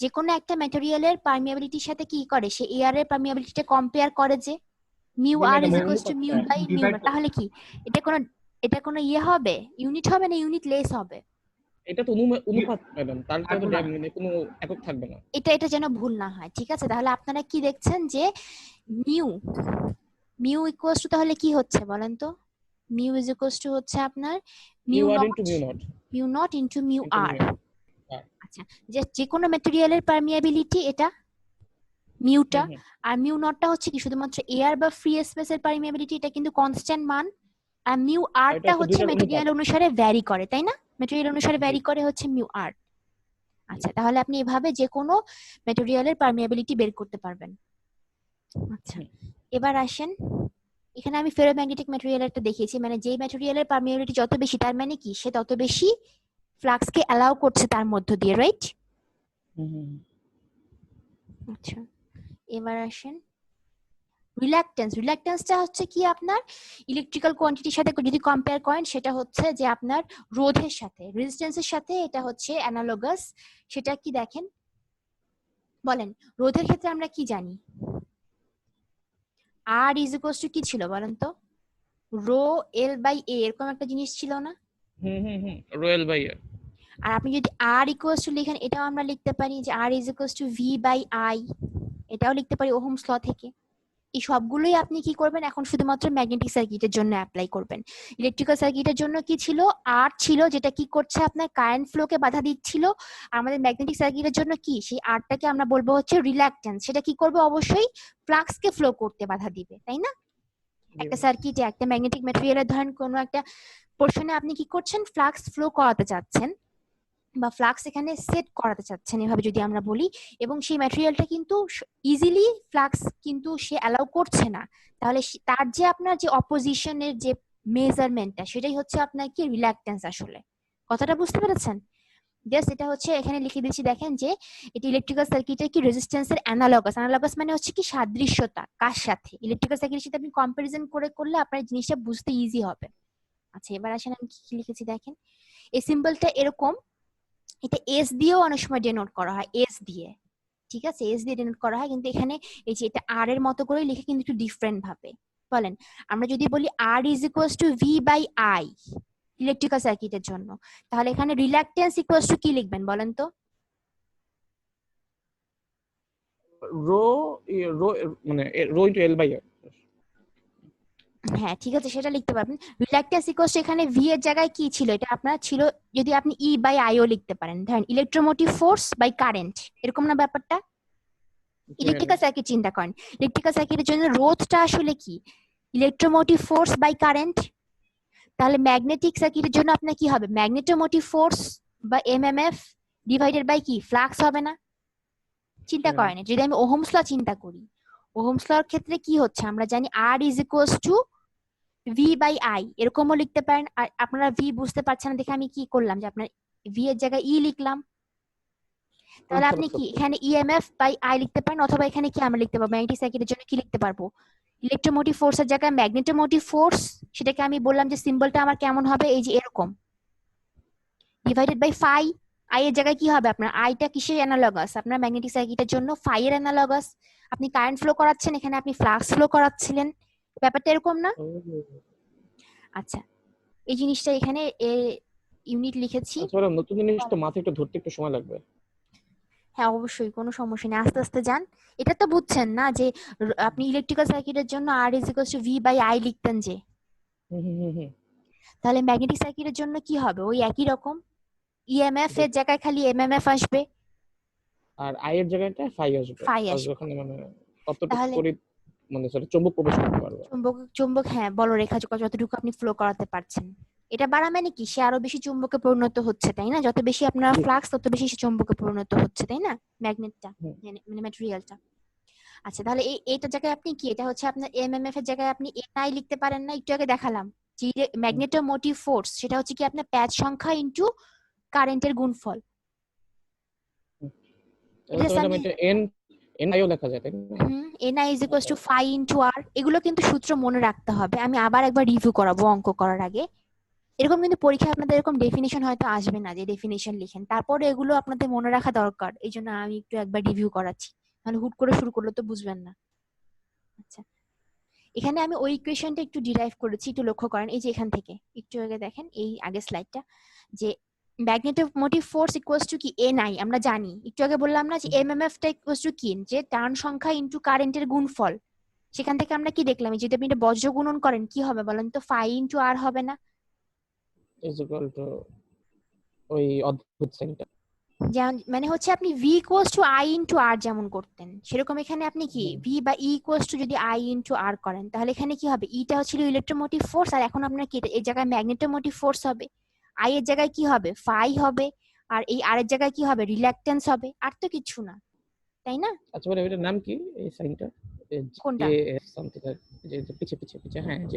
যে কোনো একটা ম্যাটেরিয়ালের পারমিয়াবিলিটির সাথে কি করে, সে এয়ার এর পারমিয়াবিলিটিটা কম্পেয়ার করে যে mu r is equals to mu by mu. তাহলে কি এটা কোনো ইয়ে হবে, ইউনিট হবে না ইউনিট লেস হবে? এটা তো অনুপাত ম্যাডাম, তার তো মানে কোনো একক থাকবে না। এটা যেন ভুল না হয়, ঠিক আছে? তাহলে আপনারা কি দেখছেন যে মিউ ইকুয়ালস টু তাহলে কি হচ্ছে বলেন তো? মিউ ইজ ইকুয়ালস টু হচ্ছে আপনার mu R into mu naught into mu R. আচ্ছা যে কোনো ম্যাটেরিয়ালের পারমিয়াবিলিটি এটা মিউটা, আর মিউ নটটা হচ্ছে কি শুধুমাত্র এয়ার বা ফ্রি স্পেসের পারমিয়াবিলিটি, এটা কিন্তু কনস্ট্যান্ট মান। আর মিউ আরটা হচ্ছে ম্যাটেরিয়াল অনুসারে ভ্যারি করে, তাই না? ম্যাটেরিয়াল অনুসারে ভ্যারি করে হচ্ছে মিউ আর। আচ্ছা তাহলে আপনি এভাবে যে কোনো ম্যাটেরিয়ালের পারমিয়াবিলিটি বের করতে পারবেন। আচ্ছা এবার আসেন, এখানে আমি ফেরোম্যাগনেটিক ম্যাটেরিয়ালটা দেখিয়েছি, মানে যেই ম্যাটেরিয়ালের পারমিয়াবিলিটি যত বেশি তার মানে কি সে তত বেশি ফ্লাক্সকে অ্যালাউ করছে তার মধ্য দিয়ে, রাইট? আচ্ছা এবার আসেন রিল্যাকটেন্সটা হচ্ছে কি আপনার ইলেকট্রিক্যাল কোয়ান্টিটির সাথে যদি কম্পেয়ার করেন সেটা হচ্ছে যে আপনার রোধের সাথে রেজিস্ট্যান্সের সাথে এটা হচ্ছে অ্যানালগাস। সেটা কি দেখেন বলেন, রোধের ক্ষেত্রে আমরা কি জানি? আর ইজ ইকুয়ালস টু কি ছিল বলেন তো? রো এল বাই এ এরকম একটা জিনিস ছিল না? Royal by. আর আপনি যদি আর ইকুয়ালস টু লিখেন এটাও আমরা লিখতে পারি যে R is equals to V by I, এটাও লিখতে পারি ওহমস ল থেকে। এই সবগুলোই আপনি কি করবেন এখন শুধুমাত্র ম্যাগনেটিক সার্কিটের জন্য অ্যাপ্লাই করবেন। ইলেকট্রিক্যাল সার্কিটের জন্য কি ছিল? আর ছিল, যেটা কি করছে আপনার কারেন্ট ফ্লোকে বাধা দিচ্ছিল। আমাদের ম্যাগনেটিক সার্কিটের জন্য কি সেই আরটাকে আমরা বলবো হচ্ছে রিল্যাকটেন্স, সেটা কি করবে অবশ্যই ফ্লাক্সকে ফ্লো করতে বাধা দিবে, তাই না? একটা সার্কিটে একটা ম্যাগনেটিক ম্যাটেরিয়ালের ধরেন কোনো একটা পোরশনে আপনি কি করছেন ফ্লাক্স ফ্লো করাতে চাচ্ছেন, বা ফ্লাক্স এখানে সেট করাতে চাচ্ছেন এভাবে যদি আমরা বলি, এবং সেই ম্যাটেরিয়ালটা কিন্তু ইজিলি ফ্লাক্স কিন্তু সে অ্যালাউ করছে না, তাহলে তার যে আপনার যে অপোজিশনের যে মেজারমেন্টটা সেটাই হচ্ছে আপনার কি রিল্যাক্টেন্স। আসলে কথাটা বুঝতে পেরেছেন? জাস্ট এটা হচ্ছে এখানে লিখে দিচ্ছি, দেখেন যে এটা ইলেকট্রিক্যাল সার্কিটের কি রেজিস্ট্যান্সের অ্যানালগাস। অ্যানালগাস মানে হচ্ছে কি সাদৃশ্যতা, কার সাথে? ইলেকট্রিক্যাল সার্কিটের সাথে আপনি কম্পারিজন করলে আপনার জিনিসটা বুঝতে ইজি হবে। আচ্ছা, এবার আসেন আমি কি লিখেছি দেখেন। এই সিম্বলটা এরকম, এটা এস দিয়েও অনেক সময় ডেনোট করা হয়, এস দিয়ে, ঠিক আছে, এস দিয়ে ডেনোট করা হয়, কিন্তু এখানে এই যে এটা আর এর মতো করে লিখে কিন্তু একটু ডিফারেন্ট ভাবে। বলেন, আমরা যদি বলি R is equals to V by I electrical সার্কিটের জন্য, তাহলে এখানে রিল্যাক্টেন্স ইকুয়ালস টু কি লিখবেন বলেন তো? রো রো মানে রো ইনটু এল বাই আর। হ্যাঁ ঠিক আছে, সেটা লিখতে পারবেন। রিল্যাক্টেন্স ইকুয়ালস টু এখানে ভি এর জায়গায় কি ছিল, এটা আপনার ছিল যদি আপনি ই বাই আই ও লিখতে পারেন, ধরেন ইলেকট্রোমোটিভ ফোর্স বাই কারেন্ট, এরকম না ব্যাপারটা? ইলেকট্রিক্যাল সার্কিট চিন্তা করেন, ইলেকট্রিক্যাল সার্কিটের জন্য রোধটা আসলে কি? Electromotive force by current. তাহলে ম্যাগনেটিক সার্কিটের জন্য আপনার কি হবে? ম্যাগনেটোমোটিভ ফোর্স বা এমএমএফ ডিভাইডেড বাই কি ফ্লাক্স হবে না? চিন্তা করেন, যদি আমি ওহমস ল চিন্তা করি, ওহমস লর ক্ষেত্রে কি হচ্ছে আমরা জানি, R is equals to V by I, এরকমও লিখতে পারেন। আর আপনারা ভি বুঝতে পারছেন না দেখে আমি কি করলাম, যে আপনার ভি এর জায়গায় ই লিখলাম। তাহলে আপনি কি এখানে ইএমএফ বাই আই লিখতে পারেন, অথবা এখানে কি আমরা লিখতে পারবো, ম্যাগনেটিক সার্কিটের জন্য কি লিখতে পারবো, ইলেকট্রোমোটিভ ফোর্সের জায়গায় ম্যাগনেটোমোটিভ ফোর্স, সেটাকে আমি বললাম যে সিম্বলটা আমার কেমন হবে, এই যে এরকম, ডিভাইডেড বাই ফাই। আই এর জায়গায় কি হবে আপনার, আইটা কিসের অ্যানালগাস? আপনার ম্যাগনেটিক সার্কিটের জন্য ফাই এর অ্যানালগাস। আপনি কারেন্ট ফ্লো করাচ্ছেন, এখানে আপনি ফ্লাক্স ফ্লো করাচ্ছিলেন, ব্যাপারটা এরকম না? আচ্ছা, এই জিনিসটা এখানে ইউনিট লিখেছি। আচ্ছা ম্যাডাম, নতুন জিনিস তো মাথায় একটু ধরতে একটু সময় লাগবে। হ্যাঁ অবশ্যই, কোনো সমস্যা নেই, আস্তে আস্তে যান। এটা তো বুঝছেন না যে আপনি ইলেকট্রিক্যাল সার্কিটের জন্য R is equals to V by I লিখতেন যে, তাহলে ম্যাগনেটিক সার্কিটের জন্য কি হবে, ওই একই রকম, ইএমএফ এর জায়গায় খালি এমএমএফ আসবে, আর আই এর জায়গাটা ফাই আসবে। ফাই আসবে। ওখানে মানে কতটুকু তাহলে করে মানে সেটা চুম্বক প্রবেশ করতে পারবে। চুম্বক হ্যাঁ, বলরেখা যতটুকু আপনি ফ্লো করাতে পারছেন, এটা বাড়া মানে কি, সে আরো বেশি চুম্বকে পরিণত হচ্ছে, তাই না? যত বেশি আপনার ফ্লাক্স তত বেশি সে চুম্বকে পরিণত হচ্ছে, তাই না? ম্যাগনেটটা মানে ম্যাটেরিয়ালটা। আচ্ছা, তাহলে এইটার জায়গায় আপনি কি, এটা হচ্ছে আপনার এমএমএফ এর জায়গায় আপনি এনআই লিখতে পারেন না? একটু আগে দেখালাম যে ম্যাগনেটোমোটিভ ফোর্স, সেটা হচ্ছে কি আপনার প্যাচ সংখ্যা ইনটু কারেন্টের গুণফল। এটা এন এনআইও লেখা যায়, তাই না? NI is equals to phi into R. এগুলো কিন্তু সূত্র মনে রাখতে হবে, আমি আবার একবার রিভিউ করাবো অঙ্ক করার আগে। এরকম কিন্তু পরীক্ষায় আপনাদের এরকম ডেফিনিশন হয়তো আসবে না, যে ডেফিনিশন লিখেন, তারপরে এগুলো আপনাদের মনে রাখা দরকার, এই জন্য আমি একটু একবার রিভিউ করাচ্ছি, মানে হুট করে শুরু করলে তো বুঝবেন না। আচ্ছা, এখানে আমি ওই ইকুয়েশনটা একটু ডিরাইভ করেছি, একটু লক্ষ্য করেন, এই যে এখান থেকে একটু আগে দেখেন, এই আগের স্লাইডটা, যে ম্যাগনেটোমোটিভ ফোর্স ইকুয়ালস টু কি এনআই, আমরা জানি, একটু আগে বললাম না যে এমএমএফ টা ইকুয়ালস টু কি, যে টার্ন সংখ্যা ইনটু কারেন্টের গুণফল। সেখান থেকে আমরা কি দেখলাম, যদি আপনি এটা বজ্র গুণন করেন কি হবে বলেন তো, ফাই ইনটু আর হবে না? ইজ ইকুয়াল টু ওই অদ্ভুত সাইনটা, যেমন মানে হচ্ছে আপনি V equals to I into R যেমন করতেন, সেরকম এখানে আপনি কি ভি বা ই ইকুয়ালস টু যদি আই ইনটু আর করেন, তাহলে এখানে কি হবে, ইটা হচ্ছিল ইলেকট্রোমোটিভ ফোর্স, আর এখন আপনার কি এই জায়গায় ম্যাগনেটোমোটিভ ফোর্স হবে, আই এর জায়গায় কি হবে, ফাই হবে, আর এই আর এর জায়গায় কি হবে, রিল্যাক্টেন্স হবে, আর তো কিছু না, তাই না? আচ্ছা মানে এটার নাম কি এই সাইনটা? কোনটা? এফ সামথিং, যে পিছে পিছে পিছে, হ্যাঁ যে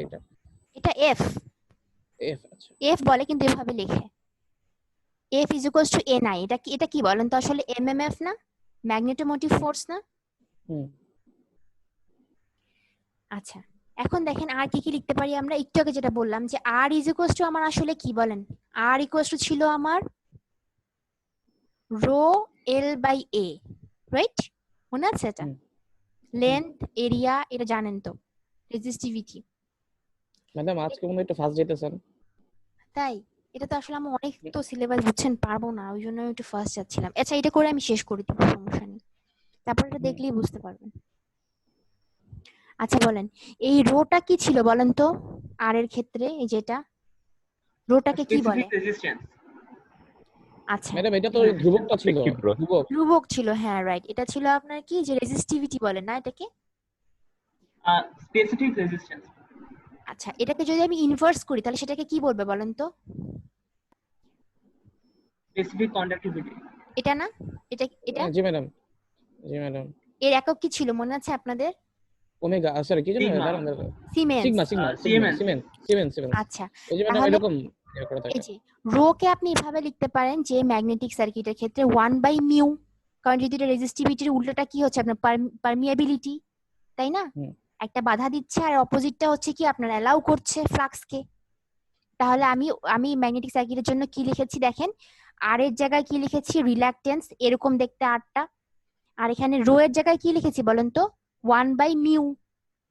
এটা এফ, এফ। আচ্ছা, এফ বলে কিন্তু এভাবে লেখে, F is equals two NI. এটা কি বলেন তো আসলে, এমএমএফ না, ম্যাগনেটোমোটিভ ফোর্স না? আচ্ছা, এখন দেখেন আর কি কি লিখতে পারি আমরা, একটু আগে যেটা বললাম যে আর ইজ ইকুয়ালস টু আমার আসলে কি বলেন, আর ইকুয়ালস টু ছিল আমার rho L by A, right? মনে আছে এটা? লেন্থ, এরিয়া, এটা জানেন তো, রেজিস্টিভিটি। ম্যাডাম আজকে মনে হয় একটু ফাস্ট যেতেছেন। তাই এটা তো আসলে আমি অনেক তো সিলেবাস বুঝছেন পারবো না, ওই জন্য একটু ফার্স্ট যাচ্ছিলাম। আচ্ছা, এটা করে আমি শেষ করে দিব, সমস্যা নেই, তারপর এটা দেখলেই বুঝতে পারবেন। আচ্ছা বলেন, এই রোটা কি ছিল বলেন তো, আর এর ক্ষেত্রে এই যেটা রোটাকে কি বলে? Specific resistance. আচ্ছা ম্যাডাম এটা তো ধ্রুবকটা ছিল, ধ্রুবক ধ্রুবক ছিল, হ্যাঁ রাইট, এটা ছিল আপনার কি, যে রেজিস্টিভিটি বলে না এটাকে? Specific resistance. আচ্ছা, এটাকে যদি আমি ইনভার্স করি তাহলে সেটাকে কি বলবে বলেন তো? Specific conductivity. এটা না, এটা এটা জি ম্যাডাম, জি ম্যাডাম। এর একক কি ছিল মনে আছে আপনাদের? ওমেগা, সরি কি জানো সিগমা। দাঁড়ান দাঁড়ান, siemens. Sigma sigma sigma siemens. Siemens siemens. আচ্ছা, ওই যে ম্যাডাম তাহলে এরকম করা থাকে। এই যে রো কে আপনি এভাবে লিখতে পারেন যে ম্যাগনেটিক সার্কিটের ক্ষেত্রে 1/μ, কারণ যদি এটা রেজিস্টিভিটির উল্টোটা কি হচ্ছে আপনার পারমিয়াবিলিটি, তাই না? হুম। একটা বাধা দিচ্ছে আর অপোজিটটা হচ্ছে কি আপনার অ্যালাউ করছে ফ্লাক্সকে। তাহলে আমি ম্যাগনেটিক সার্কিটের জন্য কি লিখেছি দেখেন, আর এর জায়গায় কি লিখেছি রিল্যাকটেন্স, এরকম দেখতে আরটা, আর এখানে রো এর জায়গায় কি লিখেছি বলেন তো 1/μ,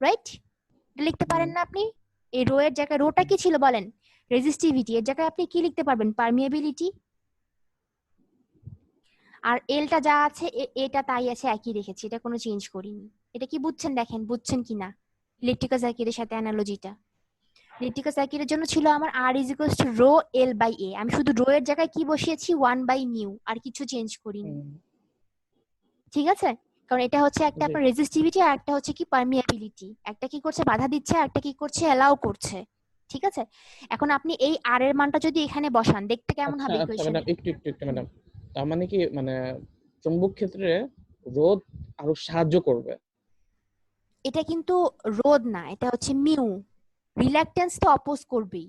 রাইট? এটা লিখতে পারেন না আপনি? এই রো এর জায়গায় রোটা কি ছিল বলেন? রেজিস্টিভিটি, এর জায়গায় আপনি কি লিখতে পারবেন? পারমিয়াবিলিটি। আর এলটা যা আছে এটা তাই আছে, একই রেখেছি, এটা কোনো চেঞ্জ করিনি। এটা কি বুঝছেন? দেখেন বুঝছেন কিনা ইলেকট্রিক্যাল সার্কিটের সাথে অ্যানালজিটা। ইলেকট্রিক্যাল সার্কিটের জন্য ছিল আমার R is equals to rho L by A, আমি শুধু রো এর জায়গায় কি বসিয়েছি 1/μ, আর কিছু চেঞ্জ করিনি। ঠিক আছে, কারণ এটা হচ্ছে একটা জি। আপনার রেজিস্টিভিটি আর একটা হচ্ছে কি পারমিয়াবিলিটি, একটা কি করছে বাধা দিচ্ছে আর একটা কি করছে অ্যালাউ করছে। ঠিক আছে, এখন আপনি এই আর এর মানটা যদি এখানে বসান দেখতে কেমন আচ্ছা হবে আচ্ছা ইকুয়েশনে? ম্যাডাম, একটু ম্যাডাম, তার মানে কি মানে চুম্বক ক্ষেত্রে রোধ আরো সাহায্য করবে? এটা কিন্তু রোধ না, এটা হচ্ছে মিউ। রিল্যাকটেন্স তো অপোজ করবেই,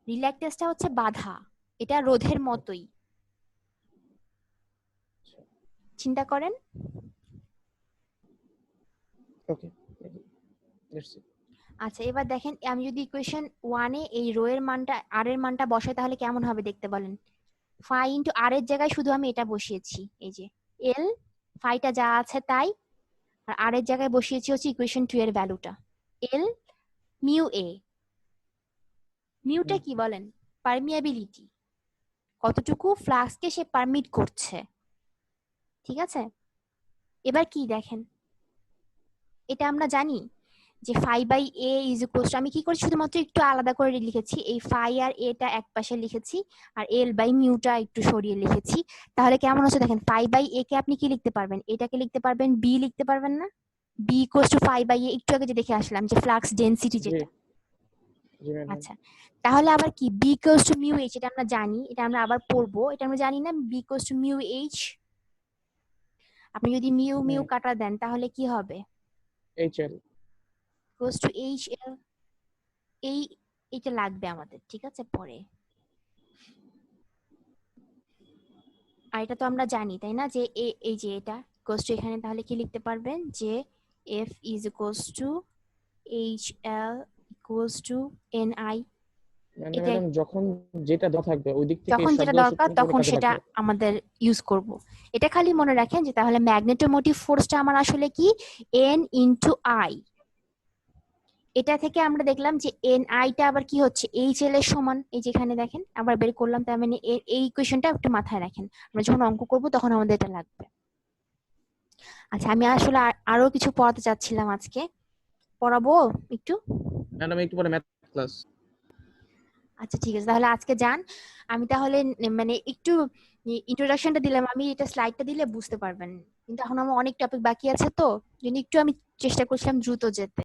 রিল্যাকটেন্সটা হচ্ছে বাধা, এটা রোধের মতোই। চিন্তা করেন। ওকে, আচ্ছা, এবার দেখেন আমি যদি ইকুয়েশন 1 এ এই রো এর মানটা আর এর মানটা বসাই তাহলে কেমন হবে দেখতে বলেন? ফাই ইনটু আর এর জায়গায় শুধু আমি এটা বসিয়েছি, এই যে এল, ফাইটা যা আছে তাই, আর আর এর জায়গায় বসিয়েছি হচ্ছে ইকুয়েশন 2 এর ভ্যালুটা এল মিউ এ। মিউটা কি বলেন? পারমিয়াবিলিটি, কতটুকু ফ্লাক্সকে সে পারমিট করছে। ঠিক আছে, এবার কি দেখেন, এটা আমরা জানি যে phi by A is equals to, আমি কি করেছি শুধুমাত্র একটু আলাদা করে লিখেছি, এই ফাই আর এটা এক পাশে লিখেছি আর এল বাই মিউটা একটু সরিয়ে লিখেছি। তাহলে কেমন হচ্ছে দেখেন, ফাই বাই এ কে আপনি কি লিখতে পারবেন? এটাকে লিখতে পারবেন বি, লিখতে পারবেন না? B equals to phi by A, একটু আগে যে দেখে আসলাম যে ফ্লাক্স ডেনসিটি যেটা। জি ম্যাডাম। আচ্ছা, তাহলে আবার কি B equals to mu H, এটা আমরা জানি, এটা আমরা আবার পড়বো, এটা আমরা জানি না B equals to mu H. আপনি যদি মিউ মিউ কাটা দেন তাহলে কি হবে? HL equals to H L. এইটা লাগবে আমাদের, ঠিক আছে পরে। আর এটা তো আমরা জানি তাই না যে এই যে এটা ইকুয়ালস টু, এখানে তাহলে কি লিখতে পারবেন যে F is equals to H L equals to N I. মানে এটা ম্যাডাম যখন যেটা দেওয়া থাকবে ওই দিক থেকে যখন যেটা সবগুলো দরকার সূত্র তখন কাজে সেটা লাগবে। আমাদের ইউজ করব। এটা খালি মনে রাখেন যে তাহলে ম্যাগনেটোমোটিভ ফোর্সটা আমার আসলে কি এন ইনটু আই। এটা থেকে আমরা দেখলাম যে এন আইটা আবার কি হচ্ছে এইচ এল এর সমান, এই যেখানে দেখেন আবার বের করলাম, তার মানে এই ইকুয়েশনটা একটু মাথায় রাখেন, আমরা যখন অঙ্ক করব তখন আমাদের এটা লাগবে। আচ্ছা, আমি আসলে আরো কিছু পড়াতে চাচ্ছিলাম আজকে, পড়াবো একটু? ম্যাডাম একটু পরে ম্যাথ ক্লাস। আচ্ছা ঠিক আছে, তাহলে আজকে যান। আমি তাহলে মানে একটু ইন্ট্রোডাকশনটা দিলাম, আমি এটা স্লাইডটা দিলে বুঝতে পারবেন, কিন্তু এখন আমার অনেক টপিক বাকি আছে তো, জন্য একটু আমি চেষ্টা করছিলাম দ্রুত যেতে।